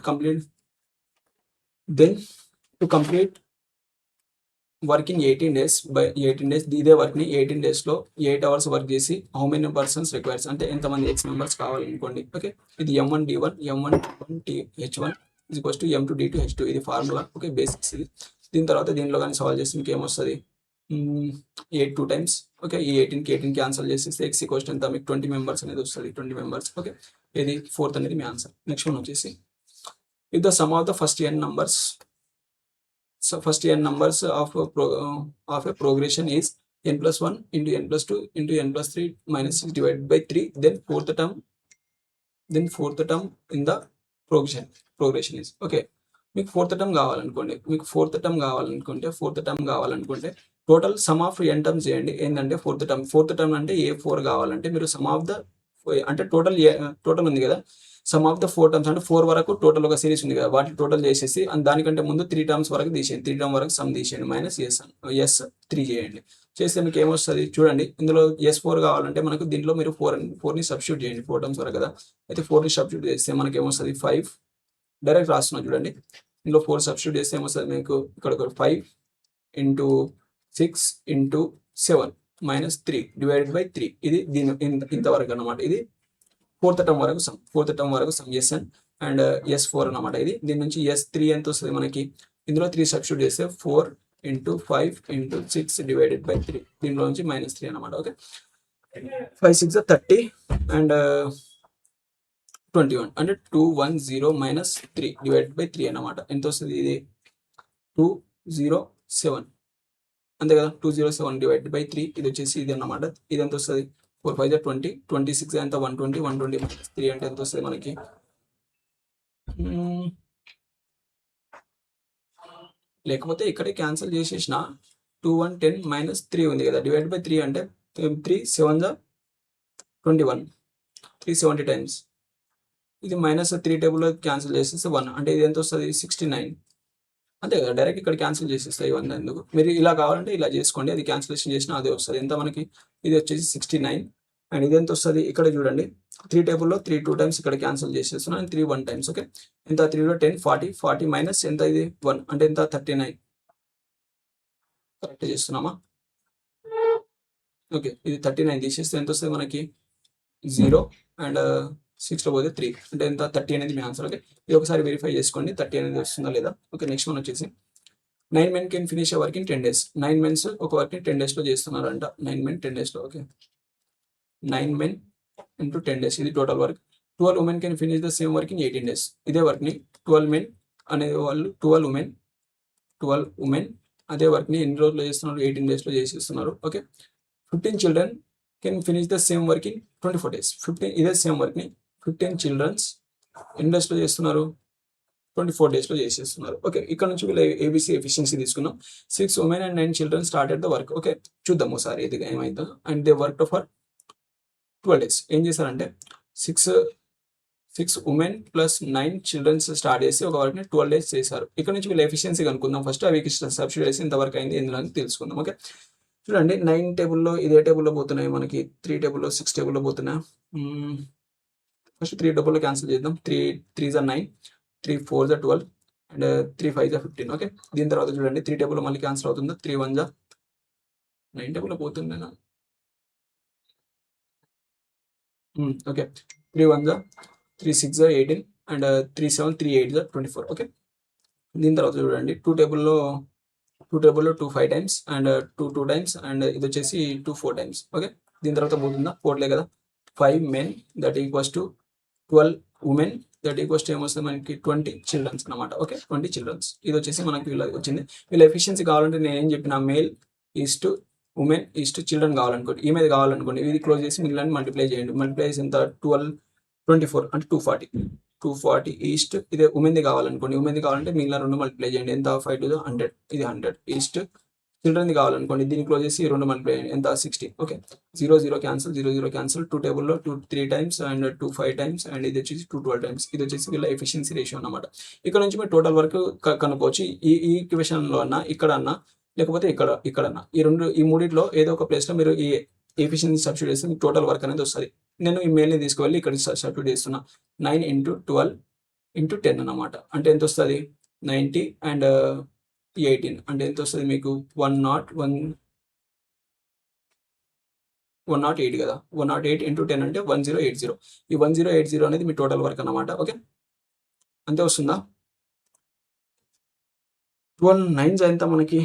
to complete work in 18 days by 18 days ఇదే work ని 18 days లో 8 hours work చేసి how many persons requires అంటే ఎంతమంది X members కావాలనుకోండి. Okay, ఇది M1 D1 M1 H1 is equals to M2 D2 H2 ఇది formula. Okay, basics ఇది. దీని తర్వాత దీనిలో కానీ సాల్వ్ చేసి మీకు ఏమొస్తుంది? 8 2 times. ఓకే, ఈ 18 క్యాన్సల్ చేసేస్తే X ఈక్వల్స్ ఎంత? మీకు 20 మెంబర్స్ అనేది వస్తుంది. 20 మెంబర్స్. ఓకే, ఇది 4th అనేది మీ ఆన్సర్. నెక్స్ట్ వన్ వచ్చేసి, if the sum of the first n numbers of a progression is n plus 1 into n plus 2 into n plus 3 minus 6 divided by 3, then fourth term in the progression is. Okay, మీకు fourth term కావాలనుకోండి. Fourth term కావాలనుకుంటే total some of n terms చేయండి. ఏంటంటే fourth term అంటే A4 కావాలంటే మీరు some of the అంటే total ఉంది కదా, సమ్ ఆఫ్ ద 4 టర్మ్స్ అంటే 4 వరకు టోటల్ ఒక సిరీస్ ఉంది కదా, వాటి టోటల్ చేసేసి అండ్ దానికంటే ముందు 3 టర్మ్స్ వరకు తీసేయండి, 3 టర్మ్ వరకు సమ్ తీసేయండి, మైనస్ ఎస్ 3 చేయండి. చేస్తే మీకు ఏమొస్తుంది చూడండి. ఇందులో S4 కావాలంటే మనకు దీంట్లో మీరు 4ని సబ్స్టిట్యూట్ చేయండి, 4 టర్మ్స్ వరకు కదా. అయితే 4ని సబ్స్టిట్యూట్ చేస్తే మనకి ఏమొస్తుంది 5, డైరెక్ట్ రాస్తున్నాం చూడండి. ఇందులో 4 సబ్స్టిట్యూట్ చేస్తే ఏమొస్తుంది మీకు ఇక్కడ ఒక 5 into 6 into 7 minus 3 divided by 3. ఇది దీని ఇంతవరకు అన్నమాట. ఇది ఫోర్త్ టర్మ్ వరకు సమ్ ఎస్ఎన్ అండ్ S4 అన్నమాట. ఇది దీని నుంచి S3 ఎంత వస్తుంది మనకి, ఇందులో 3 సబ్స్టిట్యూట్ చేస్తే 4 ఇంటూ 5 ఇంటూ 6 డివైడెడ్ బై 3, దీనిలో నుంచి -3 అన్నమాట. ఓకే, 5 6 30 అండ్ 21 అంటే 210 మైనస్ 3 డివైడెడ్ బై 3 అన్నమాట. ఎంత వస్తుంది ఇది 207 అంతే కదా. 207 డివైడెడ్ బై 3 ఇది వచ్చేసి ఇది అన్నమాట. ఇది ఎంత వస్తుంది 4 5 20, 26 ఎంత 120, 120 మైనస్ 3 అంటే ఎంత వస్తుంది మనకి, లేకపోతే ఇక్కడే క్యాన్సిల్ చేసేసిన 2110 మైనస్ 3 ఉంది కదా, డివైడ్ బై 3 అంటే 3 7 21, 370 టైమ్స్ ఇది -3 టేబుల్లో క్యాన్సిల్ చేసేస్తే 1 అంటే ఇది ఎంత వస్తుంది 69 అంతే కదా. డైరెక్ట్ ఇక్కడ క్యాన్సిల్ చేసేస్తాయి ఇవన్నీ. ఎందుకు మీరు ఇలా కావాలంటే ఇలా చేసుకోండి, అది క్యాన్సిలేషన్ చేసినా అదే వస్తుంది. ఎంత మనకి ఇది వచ్చేసి 69 అండ్ ఇది ఎంత వస్తుంది ఇక్కడ చూడండి. 3 టేబుల్లో 3 2 టైమ్స్ ఇక్కడ క్యాన్సిల్ చేసేస్తున్నాను, 3 1 టైమ్స్. ఓకే, ఎంత 3లో 10 40 మైనస్ ఎంత ఇది 1 అంటే ఎంత 39. కరెక్ట్ చేస్తున్నామా? ఓకే, ఇది 39 తీసేస్తే ఎంత వస్తుంది మనకి 0 అండ్ 6లో పోతే 3 అంటే ఎంత 30 అనేది మీ ఆన్సర్. ఓకే, ఇది ఒకసారి వెరిఫై చేసుకోండి 30 అనేది వస్తుందా లేదా. ఓకే, నెక్స్ట్ వన్ వచ్చేసి 9 men can finish a work in 10 days. 9 men ఒక వర్క్ ని 10 days లో చేస్తున్నారంట. 9 men 10 days లో. ఓకే, 9 men into 10 days ఇది total work. 12 women can finish the same work in 18 days. ఇదే వర్క్ ని 12 men అనే వాళ్ళు 12 women అదే వర్క్ ని ఎన్ని రోజుల్లో చేస్తున్నారు 18 days లో చేసేస్తున్నారు. Okay, 15 children can finish the same work in 24 days. 15 ఇదే సేమ్ వర్క్ ని 15 childrens ఎన్ని డేస్ లో చేస్తున్నారు 24 days లో చేసేస్తున్నారు. ఓకే, ఇక్కడ నుంచి వీళ్ళ ఏబిసి ఎఫిషియన్సీ తీసుకున్నాం. 6 women and 9 children started the work. Okay, చూద్దాం ఒకసారి ఇది ఏమైందో. And they work for 12 days. ఏం చేశారంటే 6 women ప్లస్ 9 children స్టార్ట్ చేసి ఒక వర్క్ ని 12 days చేశారు. ఇక్కడ నుంచి వీళ్ళ ఎఫిషియన్సీ కనుక్కుందాం. ఫస్ట్ అవి సబ్స్టిట్యూట్ చేసి ఇంతవరకు అయింది ఎందులో తెలుసుకుందాం. ఓకే, చూడండి 9 టేబుల్లో ఇదే టేబుల్లో పోతున్నాయి మనకి, 3 టేబుల్లో 6 టేబుల్లో పోతున్నాయి. ఫస్ట్ 3 టేబుల్లో క్యాన్సిల్ చేద్దాం. 3 3s are 9, 3 4s are 12 and 3 5s are 15. Okay, దీని తర్వాత చూడండి 3 టేబుల్లో మళ్ళీ క్యాన్సిల్ అవుతుందా, 3 1s are 9 టేబుల్లో పోతుండేనా. Okay, 3 1s are 3 6s are 18 and 3 7 3 8s are 24. Okay, దీని తర్వాత చూడండి 2 టేబుల్లో 2 5 టైమ్స్ అండ్ 2 2 టైమ్స్ అండ్ ఇది వచ్చేసి 2 4 టైమ్స్. ఓకే, దీని తర్వాత పోతుందా 4లే కదా. 5 men that equals to 12 women that equals to ఏమొస్తుంది మనకి 20 children అనమాట. ఓకే, 20 children ఇది వచ్చేసి మనకి వీళ్ళ వచ్చింది. వీళ్ళ ఎఫిషియన్సీ కావాలంటే నేను ఏం చెప్పిన male is to women is to children కావాలనుకోండి, ఈమెది కావాలనుకోండి, ఇది క్లోజ్ చేసి మిగిలిన మల్టిప్లై చేయండి. మల్టిప్లై చేసి ఎంత 12 24 అంటే 240 ఈస్ట్. ఇదే ఉమెన్ది కావాలనుకోండి, ఉమెన్ది కావాలంటే మిగిలిన 2 మల్టిప్లై చేయండి. ఎంత 5 to the 100 ఇది 100 ఈస్ట్. చిల్డ్రన్ది కావాలనుకోండి, దీన్ని క్లోజ్ చేసి 2 మల్టిప్లై చేయండి. ఎంత 60. Okay, 0 0 cancel, 0 0 cancel. 2 టేబుల్లో 2 3 టైమ్స్ అండ్ 2 5 టైమ్స్ అండ్ ఇది వచ్చేసి 2 12 టైమ్స్. ఇది వచ్చేసి వీళ్ళ ఎఫిషియన్సీ రేషియో అనమాట. ఇక్కడ నుంచి మీరు టోటల్ వర్క్ కనుక్కోవచ్చు. ఈ ఈక్వేషన్లో అన్నా ఇక్కడ అన్నా లేకపోతే ఇక్కడన్నా ఈ మూడిట్లో ఏదో ఒక ప్లేస్లో మీరు ఈ ఎఫిషియన్సీ సబ్స్టిట్యూట్ చేస్తే మీకు టోటల్ వర్క్ అనేది వస్తుంది. నేను ఈ మెయిల్ని తీసుకువెళ్ళి ఇక్కడ సబ్స్టిట్యూట్ చేస్తున్నా. 9 × 12 × 10 అన్నమాట. అంటే ఎంత వస్తుంది 90 అండ్ 18 అంటే ఎంత వస్తుంది మీకు 108 కదా. 108 × 10 అంటే 1080. ఈ 1080 అనేది మీ టోటల్ వర్క్ అన్నమాట. ఓకే, అంతే వస్తుందా. 12 9s ఎంత మనకి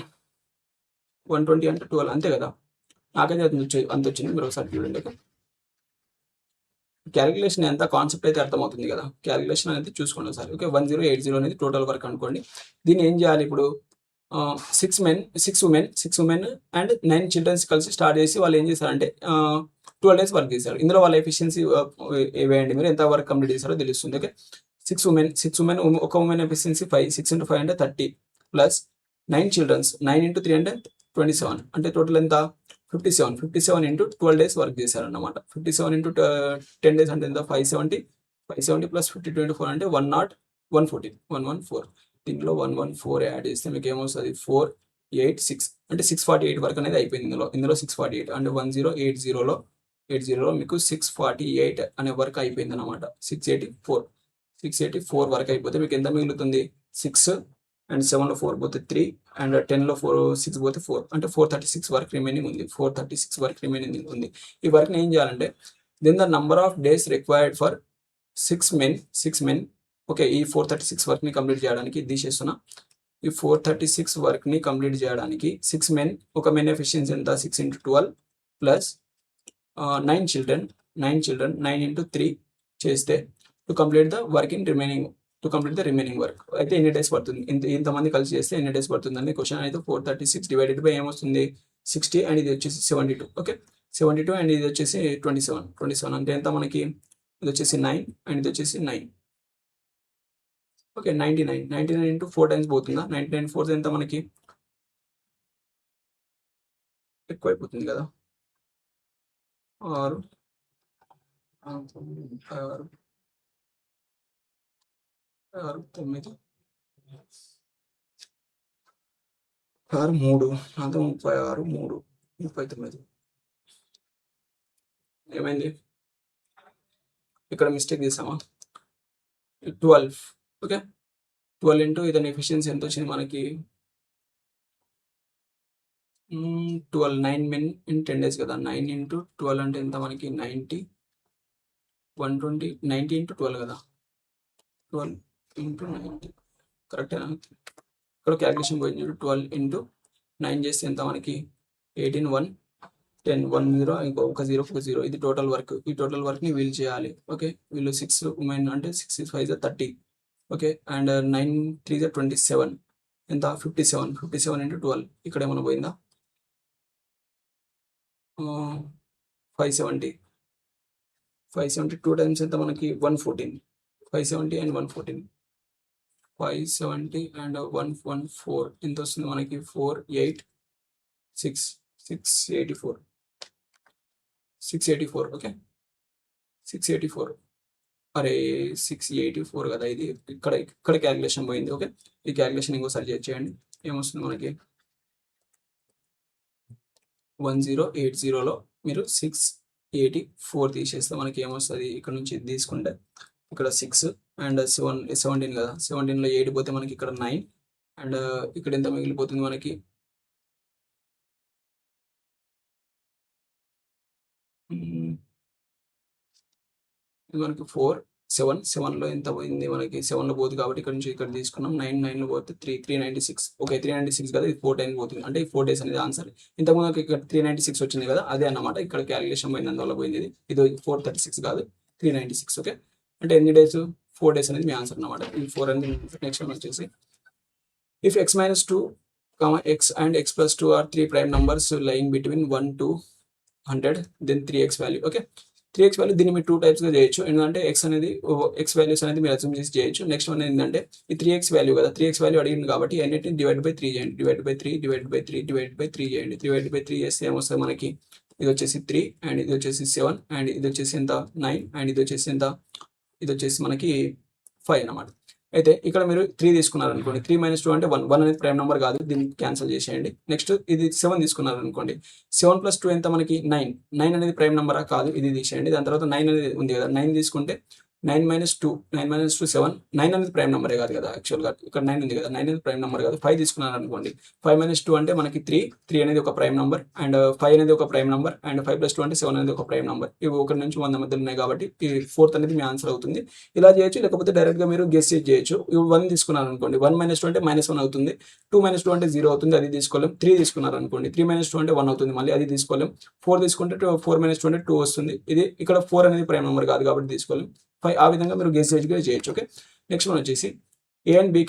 120 అంటే 12 అంతే కదా. నాకైతే అంత వచ్చింది, మీరు ఒకసారి చూడండి. ఓకే, క్యాలిక్యులేషన్ ఎంత కాన్సెప్ట్ అయితే అర్థమవుతుంది కదా. క్యాలిక్యులేషన్ అనేది చూసుకోండి ఒకసారి. ఓకే, 1080 అనేది టోటల్ వర్క్ అనుకోండి. దీన్ని ఏం చేయాలి ఇప్పుడు 6 women అండ్ 9 children కలిసి స్టార్ట్ చేసి వాళ్ళు ఏం చేశారంటే 12 days వర్క్ చేశారు. ఇందులో వాళ్ళ ఎఫిషియన్సీ వేయండి, మీరు ఎంత వర్క్ కంప్లీట్ చేశారో తెలుస్తుంది. ఓకే, 6 women ఒక ఉమెన్ ఎఫిషియన్సీ 5, 6 × 5 అంటే 30 ప్లస్ 9 children 9 × 3 అంటే 27 అంటే టోటల్ ఎంత 57 × 12 days వర్క్ చేశారు అన్నమాట. 57 × 10 days అంటే ఎంత 570 570 ప్లస్ 50 24 అంటే 114 114. దీంట్లో 114 యాడ్ చేస్తే మీకు ఏమొస్తుంది 486 అంటే 648 వరకు అనేది అయిపోయింది. ఇందులో 648 అంటే 1080లో 80లో మీకు 648 అనే వరకు అయిపోయింది అనమాట. 684 వరకు అయిపోతే మీకు ఎంత మిగులుతుంది 6 అండ్ 7లో 4 పోతే 3 అండ్ 10లో 6 పోతే 4 అంటే 436 వరకు రిమైనింగ్ ఉంది. 436 వరకు రిమైనింగ్ ఉంది. ఈ వర్క్ని ఏం చేయాలంటే then the number of days required for 6 men okay. ఈ 436 వర్క్ని కంప్లీట్ చేయడానికి ఇది తీసేస్తున్నా. ఈ 436 వర్క్ని కంప్లీట్ చేయడానికి 6 men ఒక మెన్ ఎఫిషియన్సీ ఎంత 6 into 12 ప్లస్ 9 children 9 into 3 చేస్తే to complete the remaining work అయితే ఎన్ని డేస్ పడుతుంది, ఇంతమంది కలిసి చేస్తే ఎన్ని డేస్ పడుతుంది అని క్వశ్చన్ అయితే 436 డివైడెడ్ బై ఏమొస్తుంది 60 అండ్ ఇది వచ్చేసి 72. ఓకే 72 అండ్ ఇది వచ్చేసి 27 అంటే ఎంత మనకి ఇది వచ్చేసి 9 అండ్ ఇది వచ్చేసి 9. ఓకే 99 into 4 టైమ్స్ పోతుందా 99 4 ఎంత మనకి ఎక్కువ అయిపోతుంది కదా 6 9 3 అంత 36 3 39 ఏమైంది ఇక్కడ మిస్టేక్ చేసామా 12. ఓకే 12 ఇంటూ ఇతని ఎఫిషియన్సీ ఎంత వచ్చింది మనకి 12 9 men in 10 days కదా 9 into 12 అంటే ఎంత మనకి 90 120 90 into 12 కదా 12 into 90 కరెక్టేనా. ఇక్కడ క్యాలిక్యులేషన్ పోయింది 12 into 9 చేస్తే ఎంత మనకి 18 1 10 1 0 ఇంకొక 0 ఇది టోటల్ వర్క్. ఈ టోటల్ వర్క్ని వీళ్ళు చేయాలి. ఓకే వీళ్ళు 6 ఉమెన్ అంటే 6 5 30. ఓకే అండ్ 9 3 27 ఎంత 57 into 12 ఇక్కడ ఏమైనా పోయిందా 570 2 టైమ్స్ ఎంత మనకి 114 570 and 114 570 and 114 ఎంత వస్తుంది మనకి 684 ఓకే 684 అరే 684 కదా ఇది ఇక్కడ క్యాలిక్యులేషన్ పోయింది. ఓకే ఈ క్యాలిక్యులేషన్ ఇంకోసారి చేయండి ఏమొస్తుంది మనకి 1080లో మీరు 684 తీసేస్తే మనకి ఏమొస్తుంది ఇక్కడ నుంచి తీసుకుంటే ఇక్కడ 6 అండ్ 17 కదా 17లో 8 పోతే మనకి ఇక్కడ 9 అండ్ ఇక్కడ ఎంత మిగిలిపోతుంది మనకి మనకి 7లో ఎంత పోయింది మనకి 7లో పోతుంది కాబట్టి ఇక్కడ నుంచి ఇక్కడ తీసుకున్నాం 9లో పోతే 396. ఓకే 396 కదా ఇది 4 టైమ్స్ పోతుంది అంటే 4 days అనేది ఆన్సర్. ఇంతకుముందు ఇక్కడ 396 వచ్చింది కదా అదే అన్నమాట ఇక్కడ క్యాలిక్యులేషన్ పోయింది అందువల్ల పోయింది ఇది 436 కాదు 396. ఓకే అంటే ఎన్ని డేస్ 4 days అనేది మీ ఆన్సర్ అన్నమాట. ఈ 4 అనేది నెక్స్ట్ వన్ వచ్చేసి if x - 2, x and x plus 2 are 3 prime numbers lying between 1 to 100 then 3x value. Okay 3x value దీన్ని మీరు 2 టైప్స్గా చేయొచ్చు. ఎందుకంటే x వాల్యూస్ అనేది మీరు అస్యూమ్ చేసి చేయొచ్చు. నెక్స్ట్ వన్ ఏంటంటే ఈ 3x వాల్యూ కదా 3x వాల్యూ అడిగింది కాబట్టి అన్నిటిని డివైడ్ బై 3 చేయండి డివైడ్ బై 3 చేయండి డివైడ్ బై 3 చేస్తే ఏమొస్తుంది మనకి ఇది వచ్చేసి 3 అండ్ ఇది వచ్చేసి 7 అండ్ ఇది వచ్చేసి ఎంత 9 అండ్ ఇది వచ్చేసి ఎంత ఇది వచ్చేసి మనకి 5 అన్నమాట. అయితే ఇక్కడ మీరు 3 తీసుకున్నారు అనుకోండి 3 - 2 అంటే 1 అనేది ప్రైమ్ నెంబర్ కాదు దీన్ని క్యాన్సిల్ చేసేయండి. నెక్స్ట్ ఇది 7 తీసుకున్నారు అనుకోండి 7 + 2 ఎంత మనకి 9 అనేది ప్రైమ్ నెంబరా కాదు ఇది తీసేయండి. దాని తర్వాత 9 అనేది ఉంది కదా 9 తీసుకుంటే 9 - 2 7 9 అనేది ప్రైమ్ నెంబరే కాదు కదా యాక్చువల్గా ఇక్కడ 9 ఉంది కదా 9 అనేది ప్రైమ్ నెంబర్ కాదు 5 తీసుకున్నారు అనుకోండి 5 - 2 అంటే మనకి 3 అనేది ఒక ప్రైమ్ నెంబర్ అండ్ 5 అనేది ఒక ప్రైమ్ నెంబర్ అండ్ 5 + 2 అంటే 7 అనేది ఒక ప్రైమ్ నెంబర్. ఇవి 1 నుంచి 100 మధ్యలో ఉన్నాయి కాబట్టి ఈ 4th అనేది మీ ఆన్సర్ అవుతుంది. ఇలా చేయొచ్చు లేకపోతే డైరెక్ట్గా మీరు గెస్ చేయొచ్చు. 1 తీసుకున్నారు అనుకోండి 1 - 2 అంటే -1 అవుతుంది 2 - 2 అంటే 0 అవుతుంది అది తీసుకోలేం. 3 తీసుకున్నారు అనుకోండి 3 - 2 అంటే 1 అవుతుంది మళ్ళీ అది తీసుకోలేం. 4 తీసుకుంటే 4 - 2 అంటే 2 వస్తుంది ఇది ఇక్కడ 4 అనేది ప్రైమ్ నెంబర్ కాదు కాబట్టి తీసుకోలేం. ఆ విధంగా మీరు గెస్ చేయొచ్చు. ఓకే నెక్స్ట్ వన్ వచ్చేసి A and B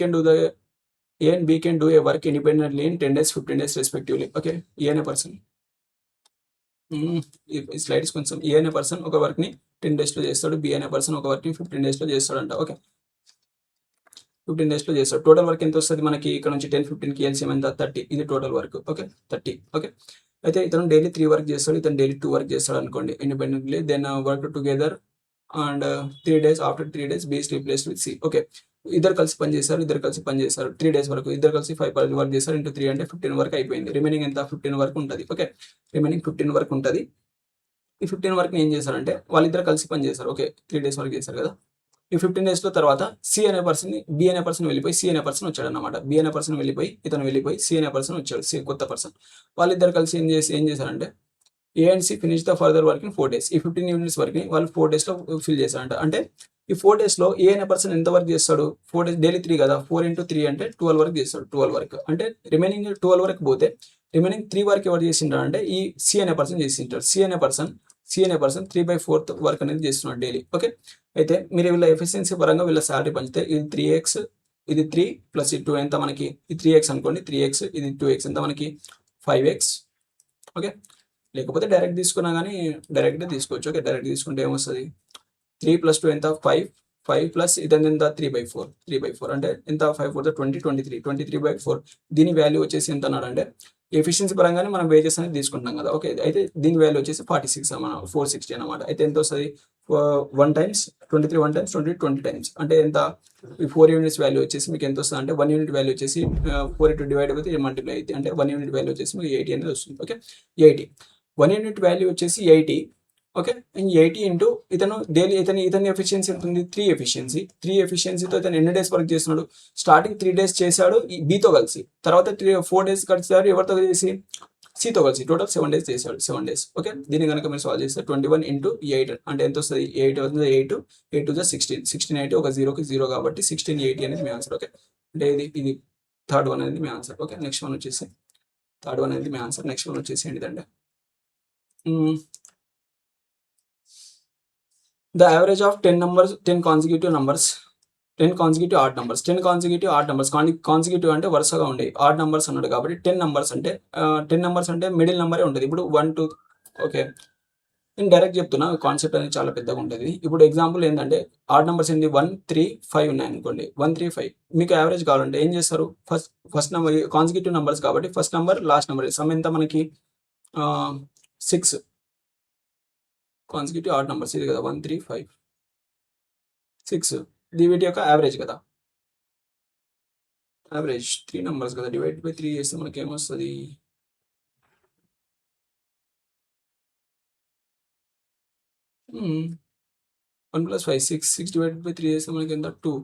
can do a work independently in 10 days 15 days respectively. Okay A అనే పర్సన్ ఈ స్లైడ్స్ కొంచెం ఏ అనే పర్సన్ ఒక వర్క్ని 10 daysలో చేస్తాడు బి అనే పర్సన్ ఒక వర్క్ని 15 daysలో చేస్తాడంట. ఓకే 15 daysలో చేస్తాడు. టోటల్ వర్క్ ఎంత వస్తుంది మనకి ఇక్కడ నుంచి 10 15కి ఎల్సిఎం ఎంత 30 ఇది టోటల్ వర్క్. ఓకే 30. ఓకే అయితే ఇతను డైలీ 3 వర్క్ చేస్తాడు ఇతను డైలీ 2 వర్క్ చేస్తాడు అనుకోండి independently then work together and 3 days, after 3 days B is replaced with C. Okay, ఇద్దరు కలిసి పని చేశారు 3 days వరకు, ఇద్దరు కలిసి 5 వర్క్ చేశారు, ఇంటూ 3 అంటే 15 వరకు అయిపోయింది. రిమైనింగ్ ఎంత 15 వరకు ఉంటుంది. ఓకే, రిమైనింగ్ 15 వరకు ఉంటుంది. ఈ 15 వరకు ఏం చేశారంటే వాళ్ళిద్దరు కలిసి పని చేశారు. ఓకే, 3 days వరకు చేశారు కదా. ఈ 15 daysలో తర్వాత సి అనే పర్సన్, బి అనే పర్సన్ వెళ్ళిపోయి సి అనే పర్సన్ వచ్చాడు అనమాట. బి అనే పర్సన్ వెళ్ళిపోయి ఇతను వెళ్ళిపోయి సి అనే పర్సన్ వచ్చాడు, సి కొత్త పర్సన్. వాళ్ళిద్దరు కలిసి ఏం చేశారంటే A and C finish the further work in 4 days. ఈ 15 units వరకు వాళ్ళు 4 daysలో ఫిల్ చేశారంట. అంటే ఈ 4 daysలో ఏ అనే పర్సన్ ఎంత వర్క్ చేస్తాడు, 4 days డైలీ 3 కదా, 4 into 3 అంటే 12 వరకు చేస్తాడు. 12 వరకు అంటే రిమైనింగ్ 12 వరకు పోతే రిమైనింగ్ 3 వరకు ఎవరు చేసింటారు అంటే ఈ సి అనే పర్సన్ చేసింటారు. సి అనే పర్సన్ 3/4 వర్క్ అనేది చేస్తున్నాడు డైలీ. ఓకే, అయితే మీరు వీళ్ళ ఎఫిషియన్సీ పరంగా వీళ్ళ శాలరీ పంచితే ఇది 3x, ఇది 3 ప్లస్ 2 ఎంత మనకి, ఇది 3x అనుకోండి, 3x ఇది 2x ఎంత మనకి 5x. ఓకే, లేకపోతే డైరెక్ట్ తీసుకున్నా కానీ డైరెక్ట్గా తీసుకోవచ్చు. ఓకే, డైరెక్ట్ తీసుకుంటే ఏమొస్తుంది 3 + 2 ఎంత 5 ప్లస్ ఇదంతా ఎంత 3/4 అంటే ఎంత 5 4 23/4. దీని వాల్యూ వచ్చేసి ఎంత అన్నాడు అంటే ఎఫిషియన్సీ పరంగానే మనం వేజెస్ అనేది తీసుకుంటాం కదా. ఓకే, అయితే దీని వాల్యూ వచ్చేసి 46 మన 460 అనమాట. అయితే ఎంత వస్తుంది 1 times 23 1 times 20 times అంటే ఎంత, ఈ 4 units వాల్యూ వచ్చేసి మీకు ఎంత వస్తుంది అంటే 1 unit వాల్యూ వచ్చేసి 4 into డివైడ్ అయితే మల్టిప్లై అయితే అంటే 1 unit వాల్యూ వచ్చేసి మీకు 80 అనేది వస్తుంది. ఓకే, 80 1 unit వాల్యూ వచ్చేసి 80. ఓకే, 80 ఇంటూ ఇతను డైలీ ఇతని ఎఫిషియన్సీ ఎంత ఉంది 3 ఎఫిషియన్సీతో ఇతను ఎన్ని డేస్ వర్క్ చేస్తున్నాడు, స్టార్టింగ్ 3 days చేశాడు బీతో కలిసి, తర్వాత 4 days కలిసారు ఎవరితో చేసి సితో కలిసి, టోటల్ 7 days చేశాడు. 7 days. ఓకే, దీన్ని కనుక మీరు సాల్వ్ చేస్తే 21 into 8 అంటే ఎంత వస్తుంది 8 అవుతుంది, 8 2 16 80 ఒక 0కి 0 కాబట్టి 1680 అనేది మీ ఆన్సర్. ఓకే, అంటే ఇది థర్డ్ వన్ అనేది మీ ఆన్సర్. ఓకే, నెక్స్ట్ వన్ వచ్చేసి థర్డ్ వన్ అనేది మీ ఆన్సర్. నెక్స్ట్ వన్ వచ్చేసి ఏంటిదంటే the average of 10 consecutive odd numbers. 10 consecutive odd numbers. Consecutive అంటే వరుసగా ఉండేవి, odd numbers అన్నాడు కాబట్టి 10 numbers అంటే మిడిల్ నెంబరే ఉంటుంది. ఇప్పుడు 1 2 ఓకే, నేను డైరెక్ట్ చెప్తున్నా, కాన్సెప్ట్ అనేది చాలా పెద్దగా ఉంటుంది. ఇప్పుడు ఎగ్జాంపుల్ ఏంటంటే ఆడ్ నెంబర్స్ ఏంటి 1 3 5 ఉన్నాయి అనుకోండి, 1 3 5 మీకు యావరేజ్ కావాలంటే ఏం చేస్తారు, ఫస్ట్ నెంబర్ కాన్సిక్యూటివ్ నెంబర్స్ కాబట్టి first number last number some ఎంత మనకి 6 కాన్సిక్యూటివ్ ఆడ్ నెంబర్స్ ఇది కదా 1 3 5 6 వీటి యొక్క యావరేజ్ కదా, యావరేజ్ 3 నెంబర్స్ కదా, డివైడ్ బై 3 చేస్తే మనకి ఏమొస్తుంది 1 + 5 6 డివైడెడ్ బై 3 చేస్తే మనకి ఎంత 2.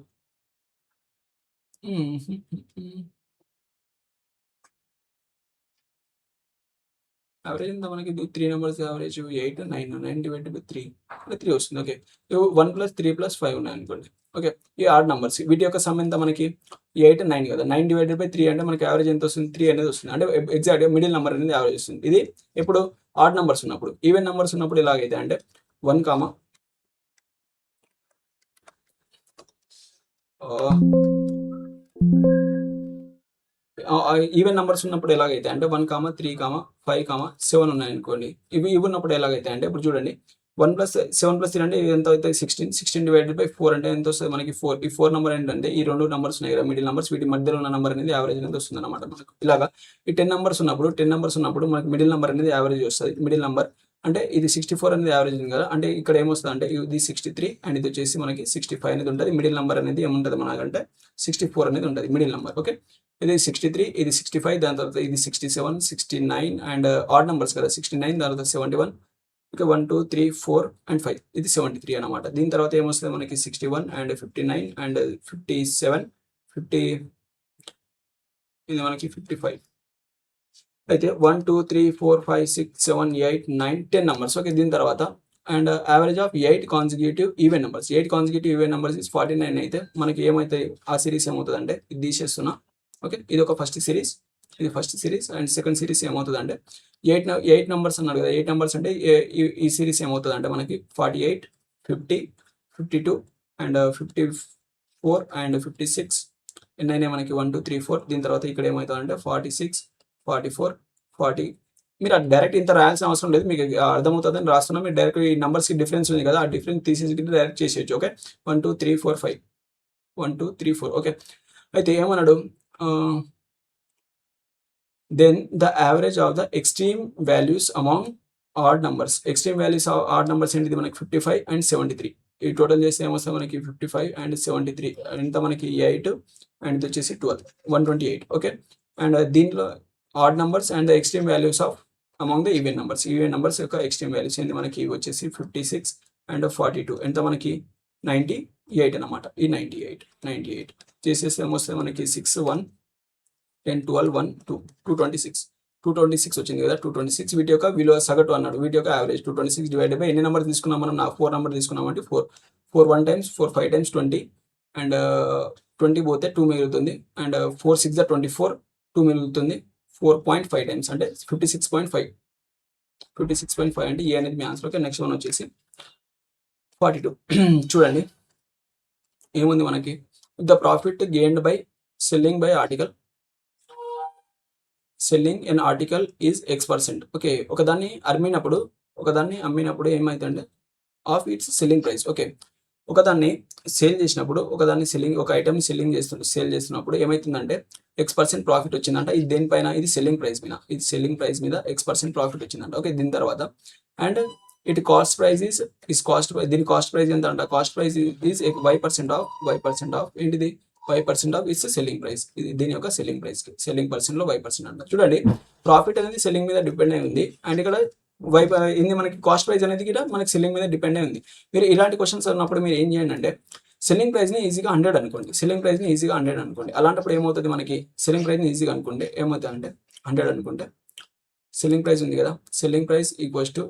యావరేజ్ ఎంత మనకి 3 నెంబర్స్ యావరేజ్ 8 9 డివైడెడ్ బై 3 వస్తుంది. ఓకే, 1 + 3 + 5 ఉన్నాయి అనుకోండి. ఓకే, ఈ ఆడ్ నెంబర్స్ వీటి యొక్క సమ్ ఎంత మనకి 8 9 కదా, 9 డివైడెడ్ బై 3 అంటే మనకి యావరేజ్ ఎంత వస్తుంది 3 అనేది వస్తుంది. అంటే ఎగ్జాక్ట్గా మిడిల్ నెంబర్ అనేది యావరేజ్ వస్తుంది. ఇది ఎప్పుడు ఆడ్ నెంబర్స్ ఉన్నప్పుడు. ఈవెన్ నెంబర్స్ ఉన్నప్పుడు ఎలాగైతే అంటే 1 ఈవెన్ నెంబర్స్ ఉన్నప్పుడు ఎలాగైతే అంటే 1 3 5 7 ఉన్నాయి అనుకోండి. ఇవి ఉన్నప్పుడు ఎలాగైతే అంటే ఇప్పుడు చూడండి 1 + 7 + 3 అంటే ఎంత అవుతుంది 16 డివైడెడ్ బై 4 అంటే ఎంత వస్తుంది మనకి 4. ఈ 4 నెంబర్ ఏంటంటే ఈ 2 నెంబర్స్ ఉన్నాయి కదా మిడిల్ నెంబర్స్, వీటి మధ్యలో ఉన్న నెంబర్ అనేది యావరేజ్ అనేది వస్తుంది అనమాట మనకు. ఇలాగా ఈ 10 నెంబర్స్ ఉన్నప్పుడు మనకి మిడిల్ నెంబర్ అనేది యావరేజ్ వస్తుంది. మిడిల్ నెంబర్ అంటే ఇది 64 అనేది యావరేజ్ ఉంది కదా, అంటే ఇక్కడ ఏమొస్తుంది అంటే ఇది 63 అండ్ ఇది వచ్చేసి మనకి 65 అనేది ఉంటుంది. మిడిల్ నెంబర్ అనేది ఏముంటుంది మనకంటే 64 అనేది ఉంటుంది మిడిల్ నెంబర్. ఓకే, ఇది 63 ఇది 65 దాని తర్వాత ఇది 67 69 అండ్ ఆడ్ నెంబర్స్ కదా 69 దాని తర్వాత 71 ఓకే 1 2 3 4 అండ్ 5 ఇది 73 అనమాట. దీని తర్వాత ఏమొస్తుంది మనకి 61 అండ్ 59 అండ్ 57 50 ఇది మనకి 55. అయితే 1 2 3 4 5 6 7 8 9 10 నెంబర్స్. ఓకే, దీని తర్వాత and average of 8 consecutive even numbers. 8 consecutive even numbers is 49 అయితే మనకి ఏమవుతాయి ఆ సిరీస్ ఏమవుతుంది అంటే ఇది తీసేస్తున్నా. ఓకే, ఇది ఒక ఫస్ట్ సిరీస్, ఇది first series and second series ఏమవుతుంది అంటే 8 నెంబర్స్ అన్నారు కదా, 8 నెంబర్స్ అంటే ఈ సిరీస్ ఏమవుతుంది అంటే మనకి 48 50 52 అండ్ 54 అండ్ 56 ఎన్నైనా మనకి 1 2 3 4. దీని తర్వాత ఇక్కడ ఏమవుతుంది అంటే 46 44 40. మీరు డైరెక్ట్ ఇంత రాయాల్సిన అవసరం లేదు, మీకు అర్థమవుతుందని రాస్తున్నా. మీరు డైరెక్ట్ ఈ నెంబర్స్కి డిఫరెన్స్ ఉంది కదా, ఆ డిఫరెన్స్ తీసేసి డైరెక్ట్ చేసేయచ్చు. ఓకే, 1 2 3 4 5 1 2 3 4. ఓకే, అయితే ఏమన్నాడు then the average of the extreme values among odd numbers. Extreme values of odd numbers ఏంటిది మనకి 55 and 73. ఈ టోటల్ చేస్తే ఏమొస్తుంది మనకి 55 అండ్ 73 ఎంత మనకి 8 అండ్ ఇది వచ్చేసి 12 128. ఓకే, అండ్ దీంట్లో odd numbers and the extreme values of among the even numbers యొక్క ఎక్స్ట్రీమ్ వాల్యూస్ ఏంటి మనకి ఇవి వచ్చేసి 56 అండ్ 42 ఎంత మనకి 98 అనమాట. ఈ 98 చేసేస్తే ఏమొస్తుంది మనకి 6 1 10 12 1 2 226 వచ్చింది కదా. 226 వీటి యొక్క విలువ సగటు అన్నాడు, వీటి యొక్క యావరేజ్ 226 డివైడెడ్ బై ఎన్ని నెంబర్ తీసుకున్నాం మనం, 4 నెంబర్ తీసుకున్నాం అంటే 4 1 టైమ్స్ 4 5 టైమ్స్ 20 అండ్ 20 పోతే 2 మిగులుతుంది అండ్ 4 6 24 2 మిగులుతుంది 4.5 టైమ్స్ అంటే 56.5 అంటే ఏ అనేది మీ ఆన్సర్. ఓకే, నెక్స్ట్ వన్ వచ్చేసి 42 చూడండి ఏముంది మనకి, the profit gained by selling by article selling N article is X%. Okay, ఒకదాన్ని అమ్మినప్పుడు ఏమైతుందంటే of it's selling price. Okay, ఒకదాన్ని సేల్ చేసినప్పుడు ఒక ఐటమ్ సేల్ చేస్తున్నప్పుడు ఏమైతుందంటే X% ప్రాఫిట్ వచ్చిందంట. ఇది దేనిపైన, ఇది సెల్లింగ్ ప్రైస్ మీద X% ప్రాఫిట్ వచ్చిందంట. ఓకే, దీని తర్వాత అండ్ ఇట్ కాస్ట్ ప్రైస్ దీని కాస్ట్ ప్రైస్ ఎంత అంట, cost price is Y% of ఏంటిది, Y% of it's selling price. ఇది దీని యొక్క సెల్లింగ్ ప్రైస్, సెల్లింగ్ పర్సెంట్ లో Y% అంట. చూడండి ప్రాఫిట్ అనేది సెల్లింగ్ మీద డిపెండ్ అయి ఉంది అండ్ ఇక్కడ ఇది మనకి కాస్ట్ ప్రైస్ అనేది కూడా మనకి సెల్లింగ్ మీద డిపెండ్ అయి ఉంది. మీరు ఇలాంటి క్వశ్చన్స్ అన్నప్పుడు మీరు ఏం చేయండి అంటే సెల్లింగ్ ప్రైస్ ని ఈజీగా 100 అనుకోండి. అలాంటప్పుడు ఏమవుతుంది మనకి, సెల్లింగ్ ప్రైస్ ని ఈజీగా అనుకుంటే ఏమవుతుంది అంటే 100 అనుకుంటే సెల్లింగ్ ప్రైస్ ఉంది కదా, సెల్లింగ్ ప్రైస్ ఈక్వల్స్ టు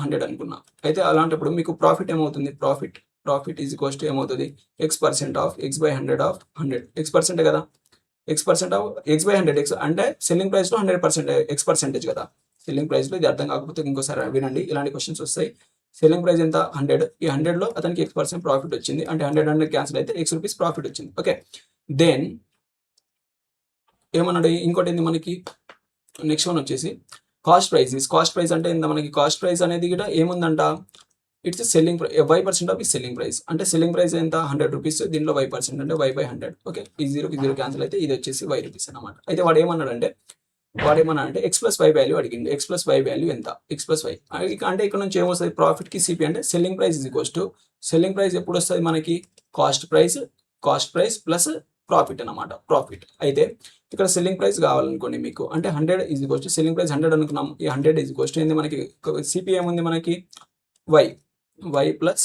100 అనుకున్నా. అయితే అలాంటప్పుడు మీకు ప్రాఫిట్ ఏమవుతుంది, ప్రాఫిట్ ఈజ్ ఈక్వల్స్ టు ఏమవుతుంది, X% of X/100 of 100 X% కదా, X% ఆఫ్ X/100 X అంటే సెల్లింగ్ ప్రైస్ లో 100% X% కదా. సెల్లింగ్ ప్రైస్ లో ఇది అర్థం కాకపోతే ఇంకోసారి వినండి, ఇలాంటి క్వశ్చన్స్ వస్తాయి. సెల్లింగ్ ప్రైస్ ఎంత 100, ఈ 100 లో అతనికి X% ప్రాఫిట్ వచ్చింది అంటే 100 క్యాన్సిల్ అయితే X రూపీస్ ప్రాఫిట్ వచ్చింది. ఓకే, దెన్ ఏమన్నాడు ఇంకోటి ఏంది మనకి, నెక్స్ట్ వన్ వచ్చేసి కాస్ట్ ప్రైస్ అంటే ఎంత మనకి, కాస్ట్ ప్రైస్ అనేది కూడా ఏముందంట, ఇట్స్ సెల్లింగ్ Y% ఆఫ్ ఈ సెల్లింగ్ ప్రైస్ అంటే సెల్లింగ్ ప్రైస్ ఎంత 100 రూపీస్, దీనిలో Y% అంటే Y/100. ఓకే, ఈ 0 క్యాన్సిల్ అయితే ఇది వచ్చేసి Y రూపీస్ అనమాట. అయితే వాడు ఏమన్నా అంటే X+Y వాల్యూ అడిగింది. X+Y వాల్యూ ఎంత, X+Y అంటే ఇక్కడ నుంచి ఏమొస్తుంది, ప్రాఫిట్ కి CP అంటే selling price is equals to, selling price ఎప్పుడు వస్తుంది మనకి, కాస్ట్ ప్రైస్ ప్లస్ ప్రాఫిట్ అనమాట, ప్రాఫిట్. అయితే ఇక్కడ సెల్లింగ్ ప్రైస్ కావాలనుకోండి మీకు అంటే 100 is equals to selling price 100 అనుకున్నాం, ఈ 100 ఈజ్ ఈక్వల్స్ టు ఏంది మనకి, CP ఏముంది మనకి Y ప్లస్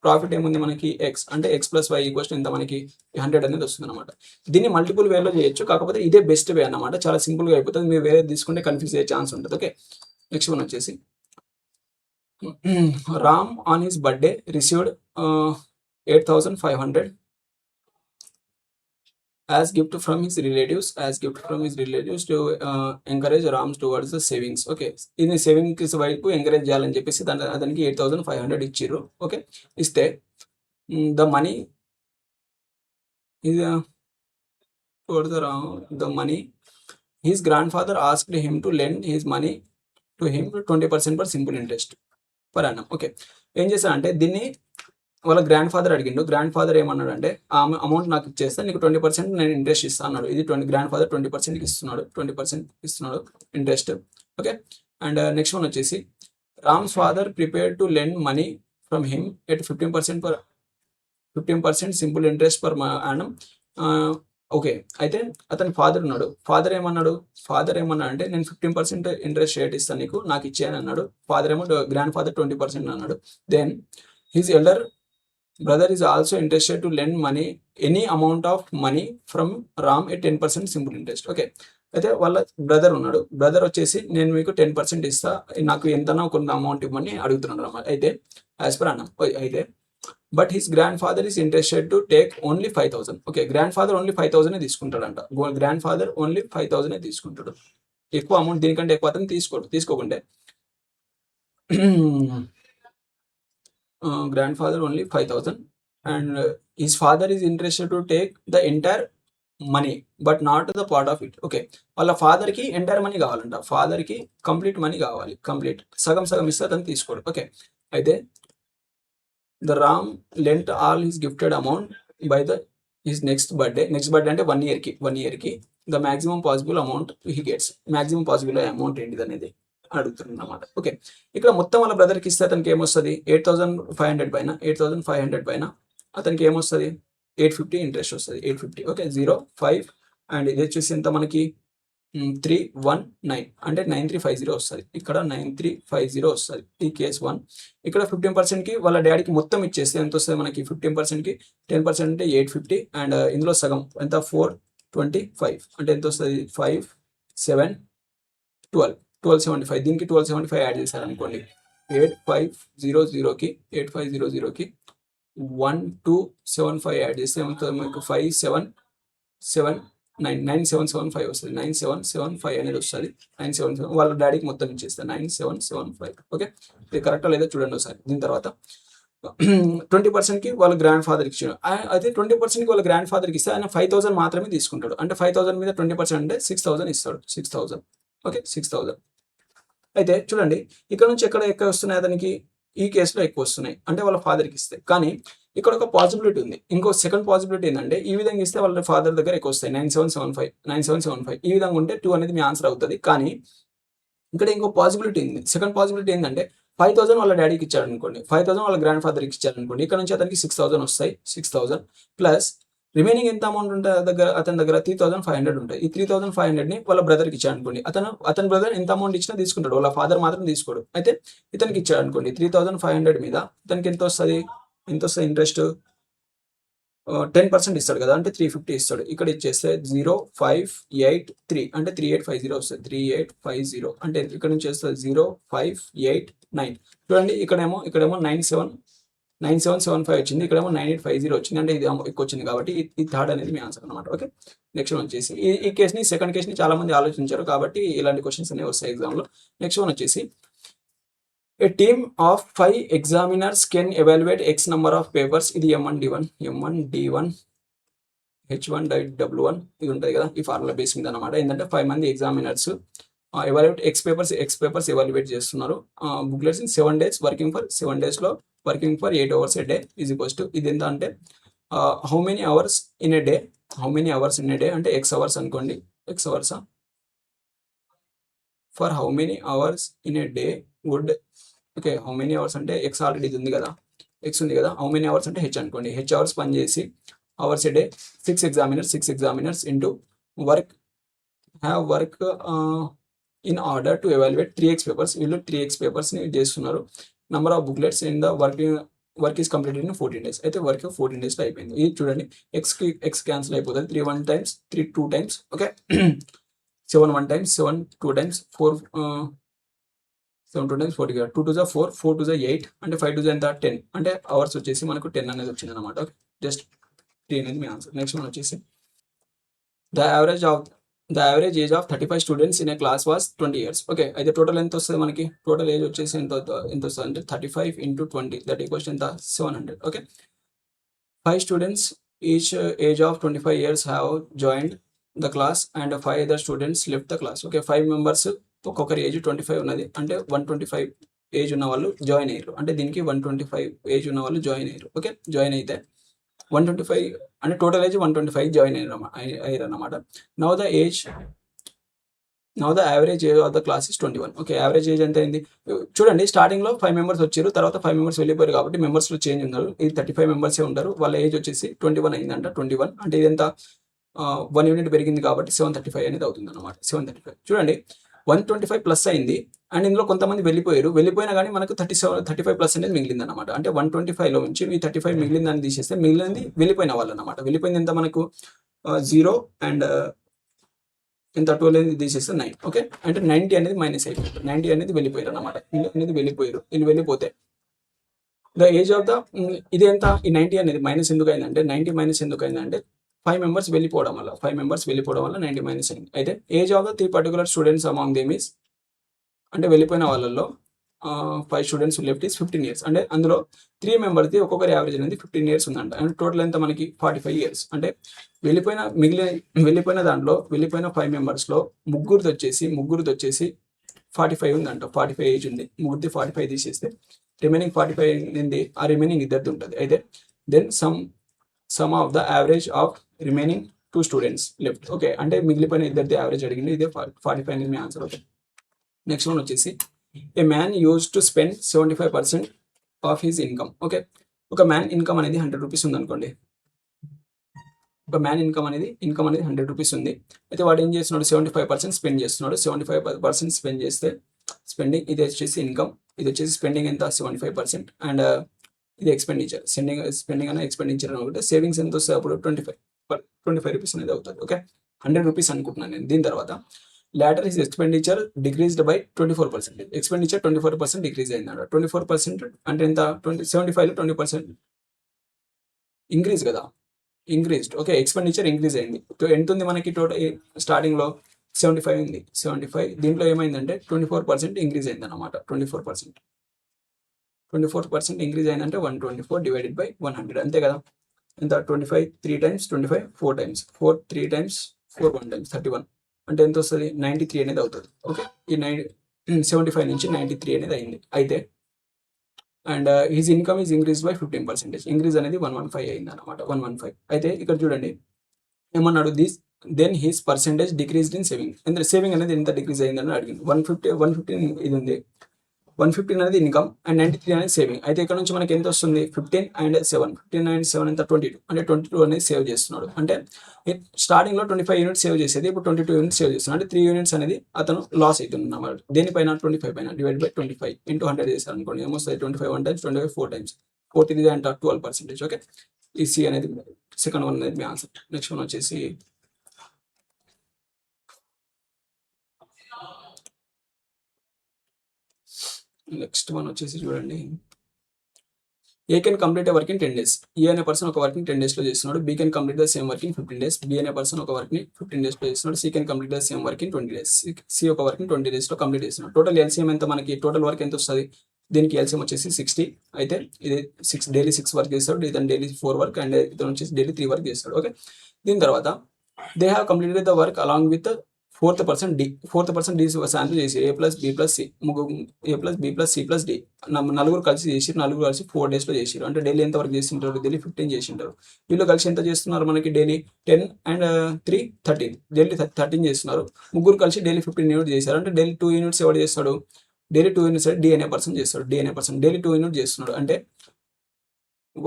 ప్రాఫిట్ ఏముంది మనకి X అంటే X+Y ఈక్వల్స్ టు ఎంత మనకి 100 అనేది వస్తుంది అనమాట. దీన్ని మల్టిపుల్ వేలో చేయొచ్చు, కాకపోతే ఇదే బెస్ట్ వే అనమాట, చాలా సింపుల్ గా అయిపోతుంది. మీరు వేరే తీసుకుంటే కన్ఫ్యూజ్ అయ్యే ఛాన్స్ ఉంటుంది. ఓకే, నెక్స్ట్ వన్ వచ్చేసి Ram on his birthday received 8,500 as gift from his relatives to encourage Rams towards the savings. Okay, ఇది సేవింగ్స్ వైపు ఎంకరేజ్ చేయాలని చెప్పేసి అతనికి 8,500 ఇచ్చిర్రు. ఓకే, ఇస్తే the money his grandfather asked him to lend his money to him 20% per simple interest per annum. Okay, ఏం చేశారంటే దీన్ని వాళ్ళ గ్రాండ్ ఫాదర్ అడిగిండు. గ్రాండ్ ఫాదర్ ఏమన్నాడు అంటే ఆ అమౌంట్ నాకు ఇచ్చేస్తే నీకు 20% నేను ఇంట్రెస్ట్ ఇస్తాను అన్నాడు. ఇది గ్రాండ్ ఫాదర్ 20% ఇస్తున్నాడు interest. Okay, and next one వచ్చేసి Ram's father prepared to lend money from him at 15% simple interest per annum. Okay, అయితే అతని ఫాదర్ ఉన్నాడు. ఫాదర్ ఏమన్నా అంటే నేను 15% ఇంట్రెస్ట్ రేట్ ఇస్తాను నీకు, నాకు ఇచ్చేయని అన్నాడు. ఫాదర్ ఏమో గ్రాండ్ ఫాదర్ 20% అన్నాడు. Then his elder brother is also interested to lend any amount of money from Ram at 10% simple interest. Okay, అయితే వాళ్ళ బ్రదర్ ఉన్నాడు. బ్రదర్ వచ్చేసి నేను మీకు 10% ఇస్తా, నాకు ఎంతనో కొంత అమౌంట్ ఇవ్వమని అడుగుతున్నాడు అన్నమాట. అయితే యాజ్ పర్ అన్నాం. అయితే but his grandfather is interested to take only 5,000. Okay, grandfather only 5,000 తీసుకుంటాడంట. గ్రాండ్ ఫాదర్ ఓన్లీ 5,000 తీసుకుంటాడు, ఎక్కువ అమౌంట్ దీనికంటే ఎక్కువ అతను తీసుకోకుంటే grandfather only 5,000 and his father is interested to take the entire money but not the part of it. Okay, వాళ్ళ father కి entire money కావాలంట, ఫాదర్ కి కంప్లీట్ మనీ కావాలి, కంప్లీట్ సగం ఇస్తే అతను తీసుకోడు. ఓకే, అయితే the Ram lent all his gifted amount by the his next birthday అంటే 1 year కి the maximum possible amount he gets. Maximum possible amount ఏంటిది అనేది అడుగుతుంది అన్నమాట. ఓకే, ఇక్కడ మొత్తం వాళ్ళ బ్రదర్కి ఇస్తే అతనికి ఏమొస్తుంది 8,500 పైన 8,500 పైన అతనికి ఏమొస్తుంది 850 ఇంట్రెస్ట్ వస్తుంది 850. ఓకే, 0.5 అండ్ ఇది వచ్చేసి ఎంత మనకి 319 అంటే 9350 వస్తుంది. ఇక్కడ 9350 వస్తుంది ఈ కేస్ 1. ఇక్కడ 15%కి వాళ్ళ డాడీకి మొత్తం ఇచ్చేస్తే ఎంత వస్తుంది మనకి 15%కి 10% అంటే 850 అండ్ ఇందులో సగం ఎంత 425 అంటే ఎంత వస్తుంది 5 7 12 1275. దీనికి 1275 యాడ్ చేశారనుకోండి 8500కి 8500కి 1275 యాడ్ చేస్తే ఏమవుతుంది మనకు 9775 వస్తుంది 9775 అనేది వస్తుంది 977 వాళ్ళ డాడీకి మొత్తం ఇచ్చేస్తారు 9775. ఓకే, ఇది కరెక్టా లేదా చూడండి ఒకసారి. దీని తర్వాత 20%కి వాళ్ళ గ్రాండ్ ఫాదర్కి ఇచ్చాడు. అయితే 20%కి వాళ్ళ గ్రాండ్ ఫాదర్కి ఇస్తే ఆయన 5000 మాత్రమే తీసుకుంటాడు. అంటే 5000 మీద 20% అంటే 6000 ఇస్తాడు 6000. ఓకే, 6000. అయితే చూడండి ఇక్కడ నుంచి ఎక్కడ ఎక్కువ వస్తున్నాయి అతనికి ఈ కేసులో ఎక్కువ వస్తున్నాయి అంటే వాళ్ళ ఫాదర్కి ఇస్తే. కానీ ఇక్కడ ఒక పాసిబిలిటీ ఉంది. ఇంకో సెకండ్ పాసిబిలిటీ ఏంటంటే ఈ విధంగా ఇస్తే వాళ్ళ ఫాదర్ దగ్గర ఎక్కువ వస్తాయి 9775 ఈ విధంగా ఉంటే 2 అనేది మీ ఆన్సర్ అవుతుంది. కానీ ఇక్కడ ఇంకో పాసిబిలిటీ ఉంది. సెకండ్ పాసిబిలిటీ ఏంటంటే 5000 వాళ్ళ డాడీకి ఇచ్చాడు అనుకోండి, 5000 వాళ్ళ గ్రాండ్ ఫాదర్కి ఇచ్చాడు అనుకోండి, ఇక్కడ నుంచి అతనికి 6000 వస్తాయి 6000 ప్లస్ రిమైనింగ్ ఎంత అమౌంట్ ఉంటుంది అతని దగ్గర 3500 ఉంటాయి. ఈ 3500ని వాళ్ళ బ్రదర్కి ఇచ్చాడు అనుకోండి, అతని బ్రదర్ ఎంత అమౌంట్ ఇచ్చినా తీసుకుంటాడు, వాళ్ళ ఫాదర్ మాత్రం తీసుకోడు. అయితే ఇతనికి ఇచ్చాడు అనుకోండి 3500 మీద ఇతనికి ఎంత వస్తుంది ఇంట్రెస్ట్ 10% ఇస్తాడు కదా, అంటే 350 ఇస్తాడు. ఇక్కడ ఇచ్చేస్తే 0583 అంటే 3850 వస్తుంది 3850 అంటే ఇక్కడ నుంచి వస్తుంది 0589. చూడండి ఇక్కడేమో 9775 వచ్చింది, ఇక్కడేమో 9850 వచ్చింది. అంటే ఇది ఎక్కువ వచ్చింది కాబట్టి ఈ థర్డ్ అనేది మీ ఆన్సర్ అనమాట. ఓకే, నెక్స్ట్ వన్ వచ్చేసి ఈ కేసుని సెకండ్ కేసుని చాలా మంది ఆలోచించారు కాబట్టి ఇలాంటి క్వశ్చన్స్ అనేవి వస్తాయి ఎగ్జామ్లో. నెక్స్ట్ వన్ వచ్చేసి A team of 5 examiners can evaluate X number of papers. ఇది M1 D1 H1 W1 ఇది ఉంటుంది కదా, ఈ ఫార్ములా బేస్ మీద అనమాట. ఏంటంటే 5 మంది examiners evaluate x papers evaluate చేస్తున్నారు. Booklets in 7 days working for 7 daysలో working for 8 hours a day is equals to ఇది ఎంత అంటే how many hours in a day అంటే ఎక్స్ అవర్స్ అనుకోండి, ఎక్స్ అవర్సా for how many hours in a day would. Okay, how many hours అంటే x already ఇది ఉంది కదా, ఎక్స్ ఉంది కదా, హౌ మెనీ అవర్స్ అంటే హెచ్ అనుకోండి, హెచ్ అవర్స్ పని చేసి hours A day 6 examiners into work in order to evaluate 3x papers. వీళ్ళు 3x పేపర్స్ని చేస్తున్నారు. Number of booklets in the work is completed in 14 days. అయితే వర్క్ 14 daysలో అయిపోయింది. ఇది చూడండి ఎక్స్ క్యాన్సిల్ అయిపోతుంది, 3 1 times 3 2 times. Okay, 7 1 times 7 2 times 4 7 2 times 40 2 2 4 4 2 8 అంటే 5 2 ఎంత 10 అంటే అవర్స్ వచ్చేసి మనకు 10 అనేది వచ్చింది అనమాట. ఓకే, జస్ట్ 3 అనేది మీ ఆన్సర్. నెక్స్ట్ వన్ వచ్చేసి the average age of 35 students in a class was 20 years. Okay, అయితే టోటల్ ఎంత వస్తుంది మనకి, టోటల్ ఏజ్ వచ్చేసి ఎంత వస్తుంది అంటే 35 into 20 దట్ ఈక్వల్స్ ఎంత 700. Okay, 5 students each age of 25 years have joined the class and 5 other students left the class. Okay, 5 members ఒక్కొక్కరి ఏజ్ 25 ఉన్నది అంటే 125 ఏజ్ ఉన్న వాళ్ళు జాయిన్ అయ్యారు. అంటే దీనికి 125 ఏజ్ ఉన్న వాళ్ళు జాయిన్ అయ్యారు. ఓకే, జాయిన్ అయితే 125 అంటే టోటల్ ఏజ్ 125 జాయిన్ అయ్యారు అన్నమాట. Now the average age of the class is 21. Okay, average age ఎంత అయింది చూడండి. స్టార్టింగ్లో 5 members వచ్చారు, తర్వాత 5 members వెళ్ళిపోయారు కాబట్టి మెంబర్స్లో చేంజ్ ఉన్నారు. ఇది 35 members ఉంటారు, వాళ్ళ ఏజ్ వచ్చేసి 21 అయిందంట. 21 అంటే ఇది ఎంత 1 unit పెరిగింది కాబట్టి 735 అనేది అవుతుంది అనమాట. 735 చూడండి 125 ప్లస్ అయింది అండ్ ఇందులో కొంతమంది వెళ్ళిపోయినా కానీ మనకు 35 ప్లస్ అనేది మిగిలింది అనమాట. అంటే 125లో నుంచి ఈ 35 మిగిలిందని తీసేస్తే మిగిలింది వెళ్ళిపోయిన వాళ్ళు అనమాట. వెళ్ళిపోయింది ఎంత మనకు 0 అండ్ ఎంత 12 అనేది తీసేస్తే 9. ఓకే, అంటే 90 అనేది మైనస్ అయిపోయింది, 90 అనేది వెళ్ళిపోయారు అనమాట. వీళ్ళు వెళ్ళిపోతే ద ఏజ్ ఆఫ్ ద ఇది ఎంత ఈ 90 అనేది మైనస్ ఎందుకు అయిందంటే 90 మైనస్ ఎందుకు అయిందంటే 5 members వెళ్ళిపోవడం వల్ల 90 మైనస్ అయింది. అయితే age of the 3 particular students among them is అంటే వెళ్ళిపోయిన వాళ్ళల్లో 5 students లెఫ్ట్ ఈస్ 15 years. అంటే అందులో 3 members ఒక్కొక్కరి యావరేజ్ అనేది 15 years ఉందంట. అండ్ టోటల్ ఎంత మనకి 45 years. అంటే వెళ్ళిపోయిన దాంట్లో వెళ్ళిపోయిన 5 membersలో ముగ్గురిది వచ్చేసి 45 ఉందంట. 45 ఏజ్ ఉంది, ముగ్గురిది 45 తీసేస్తే రిమైనింగ్ 45 ఉంది, ఆ రిమైనింగ్ ఇద్దరిది ఉంటుంది. అయితే then sum of the average of remaining 2 students left. Okay, అంటే మిగిలిపోయిన ఇద్దరిది యావరేజ్ అడిగింది, ఇదే 45 అనేది మీ ఆన్సర్. ఓకే, నెక్స్ట్ వన్ వచ్చేసి a man use to spend 75% of his income. Okay, ఒక మ్యాన్ ఇన్కమ్ అనేది 100 రూపీస్ ఉందనుకోండి. ఒక మ్యాన్ ఇన్కమ్ అనేది 100 రూపీస్ ఉంది. అయితే వాడు ఏం చేస్తున్నాడు, 75% స్పెండ్ చేస్తున్నాడు. 75% స్పెండ్ చేస్తే స్పెండింగ్ ఇది వచ్చేసి ఇన్కమ్, ఇది వచ్చేసి స్పెండింగ్ ఎంత 75%, అండ్ ఇది ఎక్స్పెండిచర్. స్పెండింగ్ అనే ఎక్స్పెండిచర్ అనుకుంటే సేవింగ్స్ ఎంత వస్తుంది అప్పుడు 25 రూపీస్ అనేది అవుతుంది. ఓకే, 100 రూపీస్ అనుకుంటున్నాను నేను. దీని తర్వాత later his expenditure decreased by 24%. Expenditure 24% decrease అయింది. 24% అంటే ఎంత, 75లో 20% ఇంక్రీజ్ కదా, ఇంక్రీజ్డ్. ఓకే, ఎక్స్పెండిచర్ ఇంక్రీజ్ అయింది. ఎంత ఉంది మనకి టోటల్ స్టార్టింగ్లో 75 ఉంది. 75 దీంట్లో ఏమైందంటే 24% ఇంక్రీజ్ అయింది అనమాట. 24% ఇంక్రీజ్ అయిందంటే 124 డివైడెడ్ బై 100 అంతే కదా. ఎంత 25 3 టైమ్స్, 25 4 టైమ్స్, 4 3 టైమ్స్, 4 1 టైమ్స్ 31 అంటే ఎంత వస్తుంది 93 అనేది అవుతుంది. ఓకే, ఈ 75 నుంచి 93 అనేది అయింది. అయితే and his income is increase by 15%. Increase అనేది 115 అయింది అనమాట. 115. అయితే ఇక్కడ చూడండి ఏమన్నాడు, this then his percentage decreased in saving. ఎందుకంటే సేవింగ్ అనేది ఎంత డిక్రీజ్ అయిందని అడిగింది. 115 ఇది ఉంది. 115 అనేది ఇన్కమ్ అండ్ 93 అనేది సేవింగ్. అయితే ఇక్కడ నుంచి మనకి ఎంత వస్తుంది 15 అండ్ 7. 15 అండ్ 7 ఎంత 22. అంటే 22 అనేది సేవ్ చేస్తున్నాడు. అంటే స్టార్టింగ్లో 25 యూనిట్స్ సేవ్ చేసేది ఇప్పుడు 22 యూనిట్స్ సేవ్ చేస్తున్నాడు. అంటే 3 యూనిట్స్ అనేది అతను లాస్ అవుతుంది అన్నమాట. దేనిపైన 25 పైన డివైడ్ బై 25 ఇంటూ 100 చేశారు అనుకోండి, ఏమొస్తుంది 25 1 టైమ్స్, 25 4 టైమ్స్, 4 3 అంటే 12%. ఓకే, ఈ సి అనేది సెకండ్ వన్ అనేది మీ ఆన్సర్. నెక్స్ట్ వన్ వచ్చేసి చూడండి, A can complete work in 10 days. A అనే పర్సన్ ఒక వర్క్ ని 10 days లో చేస్తున్నాడు. B can complete the same work in 15 days. B అనే పర్సన్ ఒక వర్క్ ని 15 days లో చేస్తున్నాడు. C can complete the same work in 20 days. C ఒక వర్క్ ని 20 days లో కంప్లీట్ చేస్తున్నాడు. టోటల్ ఎల్సిఎం ఎంత మనకి, టోటల్ వర్క్ ఎంత వస్తుంది, దీనికి ఎల్సిఎం వచ్చేసి 60. అయితే ఇది డైలీ 6 వర్క్ చేస్తాడు, ఇతను డైలీ 4 వర్క్, అండ్ ఇతను వచ్చేసి డైలీ 3 వర్క్ చేస్తాడు. ఓకే, దీని తర్వాత they have completed the work along with fourth person D. Sample చేసి A plus B plus C, A plus B plus C plus D నలుగురు కలిసి చేసి 4 days లో చేసారు. అంటే డైలీ ఎంత వర్క్ చేసింటారు, డైలీ 15 చేసింటారు. వీళ్ళు కలిసి ఎంత చేస్తున్నారు మనకి, డైలీ 10 అండ్ 3 13, డైలీ 13 చేస్తున్నారు. ముగ్గురు కలిసి డైలీ 15 యూనిట్ చేశారు. అంటే డైలీ 2 యూనిట్స్ ఎవరు చేస్తాడు, డైలీ 2 యూనిట్స్ డి అనే పర్సన్ చేస్తాడు. డి అనే పర్సన్ డైలీ 2 యూనిట్ చేస్తున్నాడు. అంటే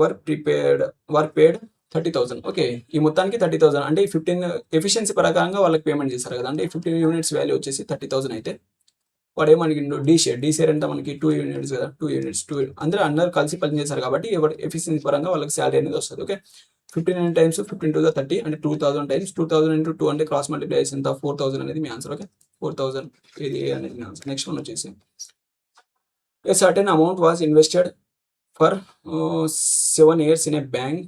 వర్క్ పేడ్ 30,000. ఓకే, ఈ మొత్తానికి 30,000 అంటే ఈ 15 ఎఫిషియన్సీ ప్రకారంగా వాళ్ళకి పేమెంట్ చేశారు కదా. అంటే ఈ 15 యూనిట్స్ వాల్యూ వచ్చేసి 30,000. అయితే వాడు ఏమడిగిండు, డీ షేర్ ఎంత మనకి 2 యూనిట్స్ కదా, 2 యూనిట్స్ అందరూ కలిసి పని చేశారు కాబట్టి ఎవరు ఎఫిషియన్సీ పరంగా వాళ్ళకి శాలరీ అనేది వస్తుంది. ఓకే, 15 టైమ్స్ 15 to the 30 అంటే 2,000 టైమ్స్ 2,000 into 2 అంటే క్రాస్ మల్టిప్లై చేసి ఎంత 4,000 అనేది మీ ఆన్సర్. ఓకే, 4,000 ఇది అనేది మీ ఆన్సర్. నెక్స్ట్ వన్ వచ్చేసి a certain amount was invested for 7 years in a bank.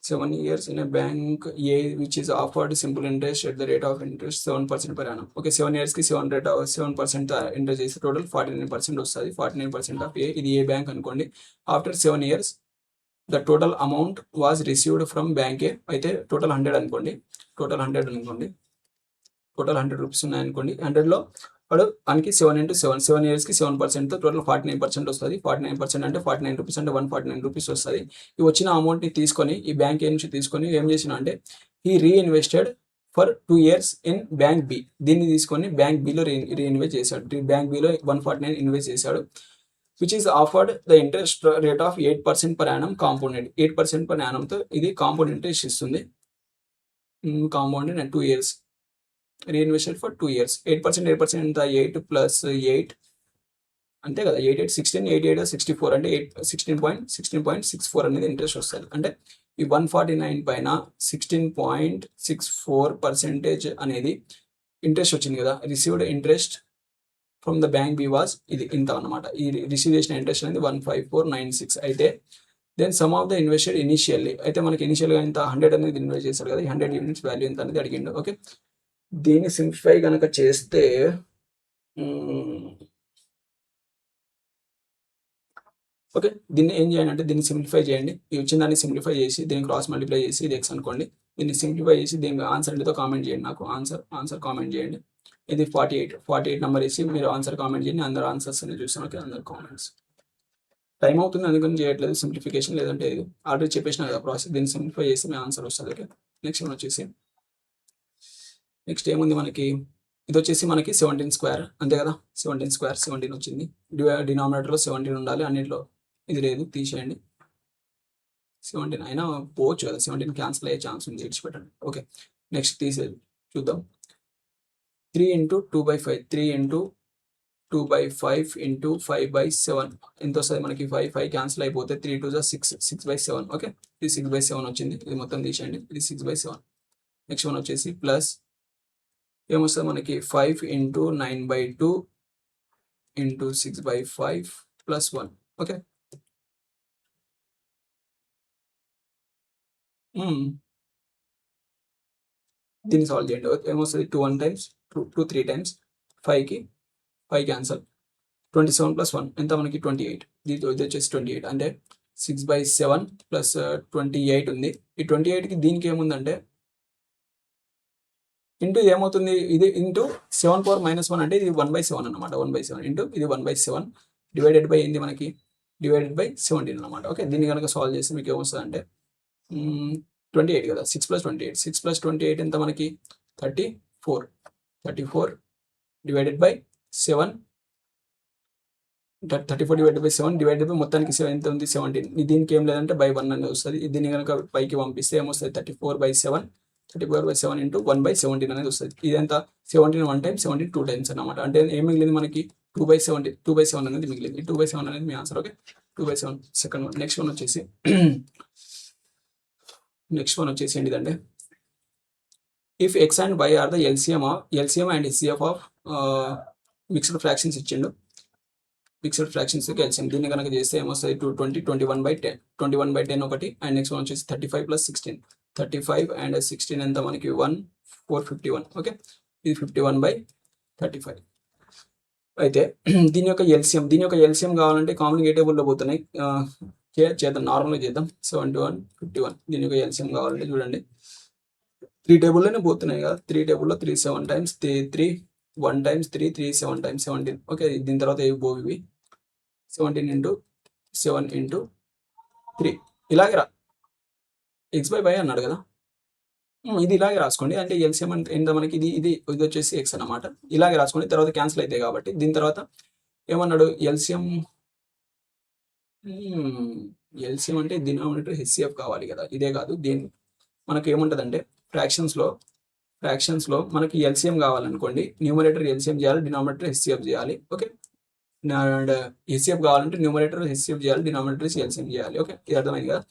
7 years in a bank A, which is offered simple interest at the rate of interest 7% per annum. Okay, 7 years ki 7% interest చేసి total 49% వస్తుంది. 49% of A, ఇది A bank అనుకోండి. After 7 years the total amount was received from bank A. అయితే total 100 అనుకోండి, total 100 rupees ఉన్నాయనుకోండి. 100లో వాడు మనకి 7 into 7 years కి 7% టోటల్ 49% వస్తుంది. 49% అంటే 49 రూపీస్ అంటే 149 రూపీస్ వస్తుంది. ఈ వచ్చిన అమౌంట్ని తీసుకొని ఈ బ్యాంక్ ఏ నుంచి తీసుకొని ఏం చేసిన అంటే ఈ reinvested for 2 years in bank B. దీన్ని తీసుకొని బ్యాంక్ బిలో రీఇన్వెస్ట్ చేశాడు. బ్యాంక్ బిలో 149 ఇన్వెస్ట్ చేశాడు. Which is offered the interest rate of 8% per annum compounded. 8% per annum తో ఇది కాంపౌండ్ ఇంట్రెస్ట్ ఇస్తుంది. Compounded and 2 years reinvested for 2 years. 8% ఎంత 8 plus 8 అంతే కదా, 8 8 16 8 8 64 అంటే 16.64 అనేది ఇంట్రెస్ట్ వస్తుంది. అంటే ఈ 149 పైన 16.64% అనేది ఇంట్రెస్ట్ వచ్చింది కదా. Received interest from the bank B was ఇది ఇంత అనమాట. ఈ రిసీవ్ చేసిన ఇంట్రెస్ట్ అనేది 15496. అయితే then sum of the invested initially. అయితే మనకి ఇనిషియల్గా ఇంత 100 అనేది ఇన్వెస్ట్ చేశారు కదా, ఈ 100 యూనిట్స్ వాల్యూ ఎంత అనేది అడిగిండు. ఓకే, దీన్ని సింప్లిఫై కనుక చేస్తే ఓకే, దీన్ని ఏం చేయండి అంటే దీన్ని సింప్లిఫై చేయండి. ఈ వచ్చిన దాన్ని సింప్లిఫై చేసి దీన్ని క్రాస్ మల్టిప్లై చేసి ఇది ఎక్స్ అనుకోండి. దీన్ని సింప్లిఫై చేసి దీనికి ఆన్సర్ ఎంతో కామెంట్ చేయండి. నాకు ఆన్సర్ కామెంట్ చేయండి. ఇది 48 నెంబర్ వేసి మీరు ఆన్సర్ కామెంట్ చేయండి. అందరు ఆన్సర్స్ అనేది చూస్తాను. ఓకే, అందరు కామెంట్స్. టైం అవుతుంది అందుకని చేయట్లేదు సింప్లిఫికేషన్, లేదంటే ఇది ఆల్రెడీ చెప్పేసిన కదా ప్రాసెస్. దీన్ని సింప్లిఫై చేసి మీ ఆన్సర్ వస్తుంది. ఓకే, నెక్స్ట్ వన్ వచ్చేసి నెక్స్ట్ ఏముంది మనకి, ఇది వచ్చేసి మనకి 17 స్క్వేర్ అంతే కదా, 17 స్క్వేర్ 17 వచ్చింది. డినామినేటర్లో 17 ఉండాలి, అన్నింటిలో ఇది లేదు, తీసేయండి. 17 అయినా పోవచ్చు కదా, 17 క్యాన్సిల్ అయ్యే ఛాన్స్ ఉంది, ఇడిచిపెట్టండి. ఓకే, నెక్స్ట్ తీసేది చూద్దాం. 3 × 2/5, 3 × 2/5 × 5/7 ఎంత వస్తుంది మనకి, 5 క్యాన్సిల్ అయిపోతే 3 2 6, 6/7. ఓకే, ఇది 6/7 వచ్చింది, ఇది మొత్తం తీసేయండి, ఇది 6/7. నెక్స్ట్ వన్ వచ్చేసి ప్లస్ ఏమొస్తుంది మనకి, 5 × 9/2 × 6/5 ప్లస్ 1. ఓకే, దీన్ని సాల్వ్ చేయండి. ఏమొస్తుంది, 2 1 టైమ్స్ 2 3 టైమ్స్ 5కి 5 క్యాన్సల్, 27 + 1 ఎంత మనకి 28. ఇది వచ్చేసి 28 అంటే 6/7 ప్లస్ 28 ఉంది. ఈ 28కి దీనికి ఏముందంటే ఇంటూ ఏమవుతుంది, ఇది ఇంటూ 7 power -1 అంటే ఇది 1/7 అనమాట. 1/7 ఇంటూ ఇది 1/7 డివైడెడ్ బై ఏంది మనకి, డివైడెడ్ బై 17 అనమాట. ఓకే, దీన్ని కనుక సాల్వ్ చేస్తే మీకు ఏమొస్తుంది అంటే 28 కదా, 6 + 28, 6 + 28 ఎంత మనకి 34 divided by 7, 34 divided by 7 divided by మొత్తానికి ఎంత ఉంది 17. దీనికి ఏం లేదంటే బై 1 అనేది వస్తుంది. దీన్ని కనుక పైకి పంపిస్తే ఏమొస్తుంది, 34/7 34/7 × 1/17 అనేది వస్తుంది. ఇదంతా 17 1 టైమ్, 17 2 టైమ్స్ అనమాట. అంటే ఏం మిగిలింది మనకి 2/7 అనేది మిగిలింది. 2/7 అనేది మీ answer. Okay, 2/7 second one. Next one వచ్చేసి ఏంటిదంటే, if x and y are the LCM and HCF of mixed fractions ఇచ్చిండు. మిక్స్డ్ ఫ్రాక్షన్స్ ఎల్సిఎం దీన్ని కనుక చేస్తే ఏమొస్తుంది, 220 21/10 21/10 ఒకటి. అండ్ నెక్స్ట్ వన్ వచ్చేసి 35 + 16 35 అండ్ 16 ఎంత మనకి 451. ఓకే, ఇది 51/35. అయితే దీని యొక్క ఎల్సిఎం కావాలంటే కామన్ ఏ టేబుల్లో పోతున్నాయి, చేద్దాం, నార్మల్గా చేద్దాం. 71 51 దీని యొక్క ఎల్సిఎం కావాలంటే చూడండి, 3 టేబుల్లోనే పోతున్నాయి కదా. 3 టేబుల్లో 3 7 టైమ్స్ 3 1 టైమ్స్ 3 3 7 టైమ్స్ 17. ఓకే, దీని తర్వాత ఏవి పోవు ఇవి, 17 × 7 × 3 ఇలాగే రా, x/y అన్నాడు కదా, ఇది ఇలాగే రాసుకోండి. అంటే ఎల్సిఎం అంటే ఎంత మనకి, ఇది వచ్చేసి x అన్నమాట. ఇలాగే రాసుకోండి, తర్వాత క్యాన్సిల్ అవుతాయి కాబట్టి. దీని తర్వాత ఏమన్నాడు, ఎల్సిఎం అంటే డినామినేటర్ HCF కావాలి కదా, ఇదే కాదు. దీన్ని మనకు ఏముంటుందంటే ఫ్రాక్షన్స్లో మనకి ఎల్సిఎం కావాలనుకోండి, న్యూమరేటర్ ఎల్సిఎం చేయాలి, డినామినేటర్ HCF చేయాలి. ఓకే, అండ్ HCF కావాలంటే న్యూమరేటర్ HCF చేయాలి, డినామినేటర్ ఎల్సిఎం చేయాలి. ఓకే, ఇది అర్థమైంది కదా.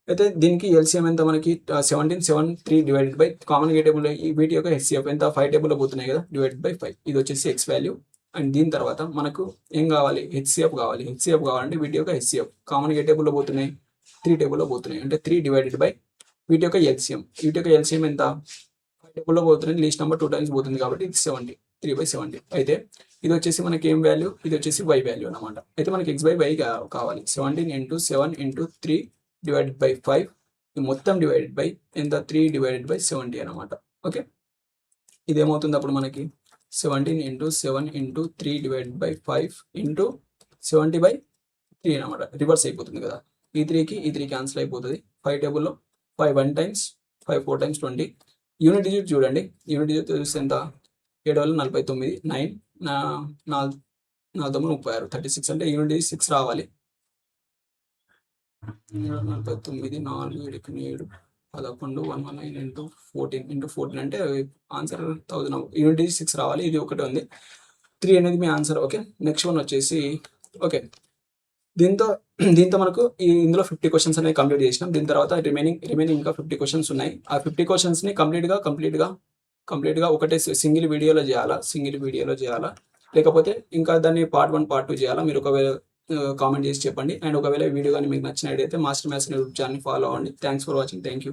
అయితే దీనికి ఎల్సిఎం ఎంత మనకి 17 7 3 divided by common A table, వీటి యొక్క HCF ఎంత 5 టేబుల్లో పోతున్నాయి కదా, డివైడెడ్ బై 5. ఇది వచ్చేసి x వాల్యూ. అండ్ దీని తర్వాత మనకు ఏం కావాలి, HCF కావాలంటే వీటి యొక్క HCF కామన్ ఏ టేబుల్లో పోతున్నాయి, 3 టేబుల్లో పోతున్నాయి. అంటే 3 డివైడెడ్ బై వీటి యొక్క ఎల్సిఎం ఎంత 5 టేబుల్లో పోతున్నాయి, లీస్ట్ నెంబర్ 2 టైమ్స్ పోతుంది కాబట్టి ఇది 70 3/70. అయితే ఇది వచ్చేసి మనకి ఏం వాల్యూ, ఇది వచ్చేసి y వాల్యూ అనమాట. అయితే మనకి x/y కావాలి, 17 × 7 × 3 డివైడెడ్ బై 5 మొత్తం డివైడెడ్ బై ఎంత 3 డివైడెడ్ బై 70 అనమాట. ఓకే, ఇదేమవుతుంది అప్పుడు మనకి 17 × 7 × 3 డివైడెడ్ బై 5 × 70/3 అనమాట. రివర్స్ అయిపోతుంది కదా, ఈ 3 క్యాన్సిల్ అయిపోతుంది. 5 టేబుల్లో 5 1 టైమ్స్ 5 4 టైమ్స్ 20. యూనిట్ డిజిట్ చూడండి, యూనిట్ డిజిట్ చూస్తే ఎంత 7 49 9 4 36 36 అంటే యూనిట్ డిజిట్ 6 రావాలి. 49 4 7 7 11 119 × 14 అంటే ఆన్సర్ 1000. యూనిట్ డిజిట్ 6 రావాలి, ఇది ఒకటి ఉంది, 3 అనేది మీ ఆన్సర్. ఓకే, నెక్స్ట్ వన్ వచ్చేసి ఓకే, దీంతో మనకు ఇందులో 50 క్వశ్చన్స్ అనేవి కంప్లీట్ చేసినాం. దీని తర్వాత రిమైనింగ్ ఇంకా 50 క్వశ్చన్స్ ఉన్నాయి. ఆ 50 క్వశ్చన్స్ని కంప్లీట్గా ఒకటే సింగిల్ వీడియోలో చేయాలా లేకపోతే ఇంకా దాన్ని పార్ట్ 1 పార్ట్ 2 చేయాలా, మీరు ఒకవేళ కామెంట్ చేసి చెప్పండి. అండ్ ఒకవేళ వీడియో కానీ మీకు నచ్చినట్టయితే Master Maths YouTube channel follow అవ్వండి. Thanks for watching. Thank you.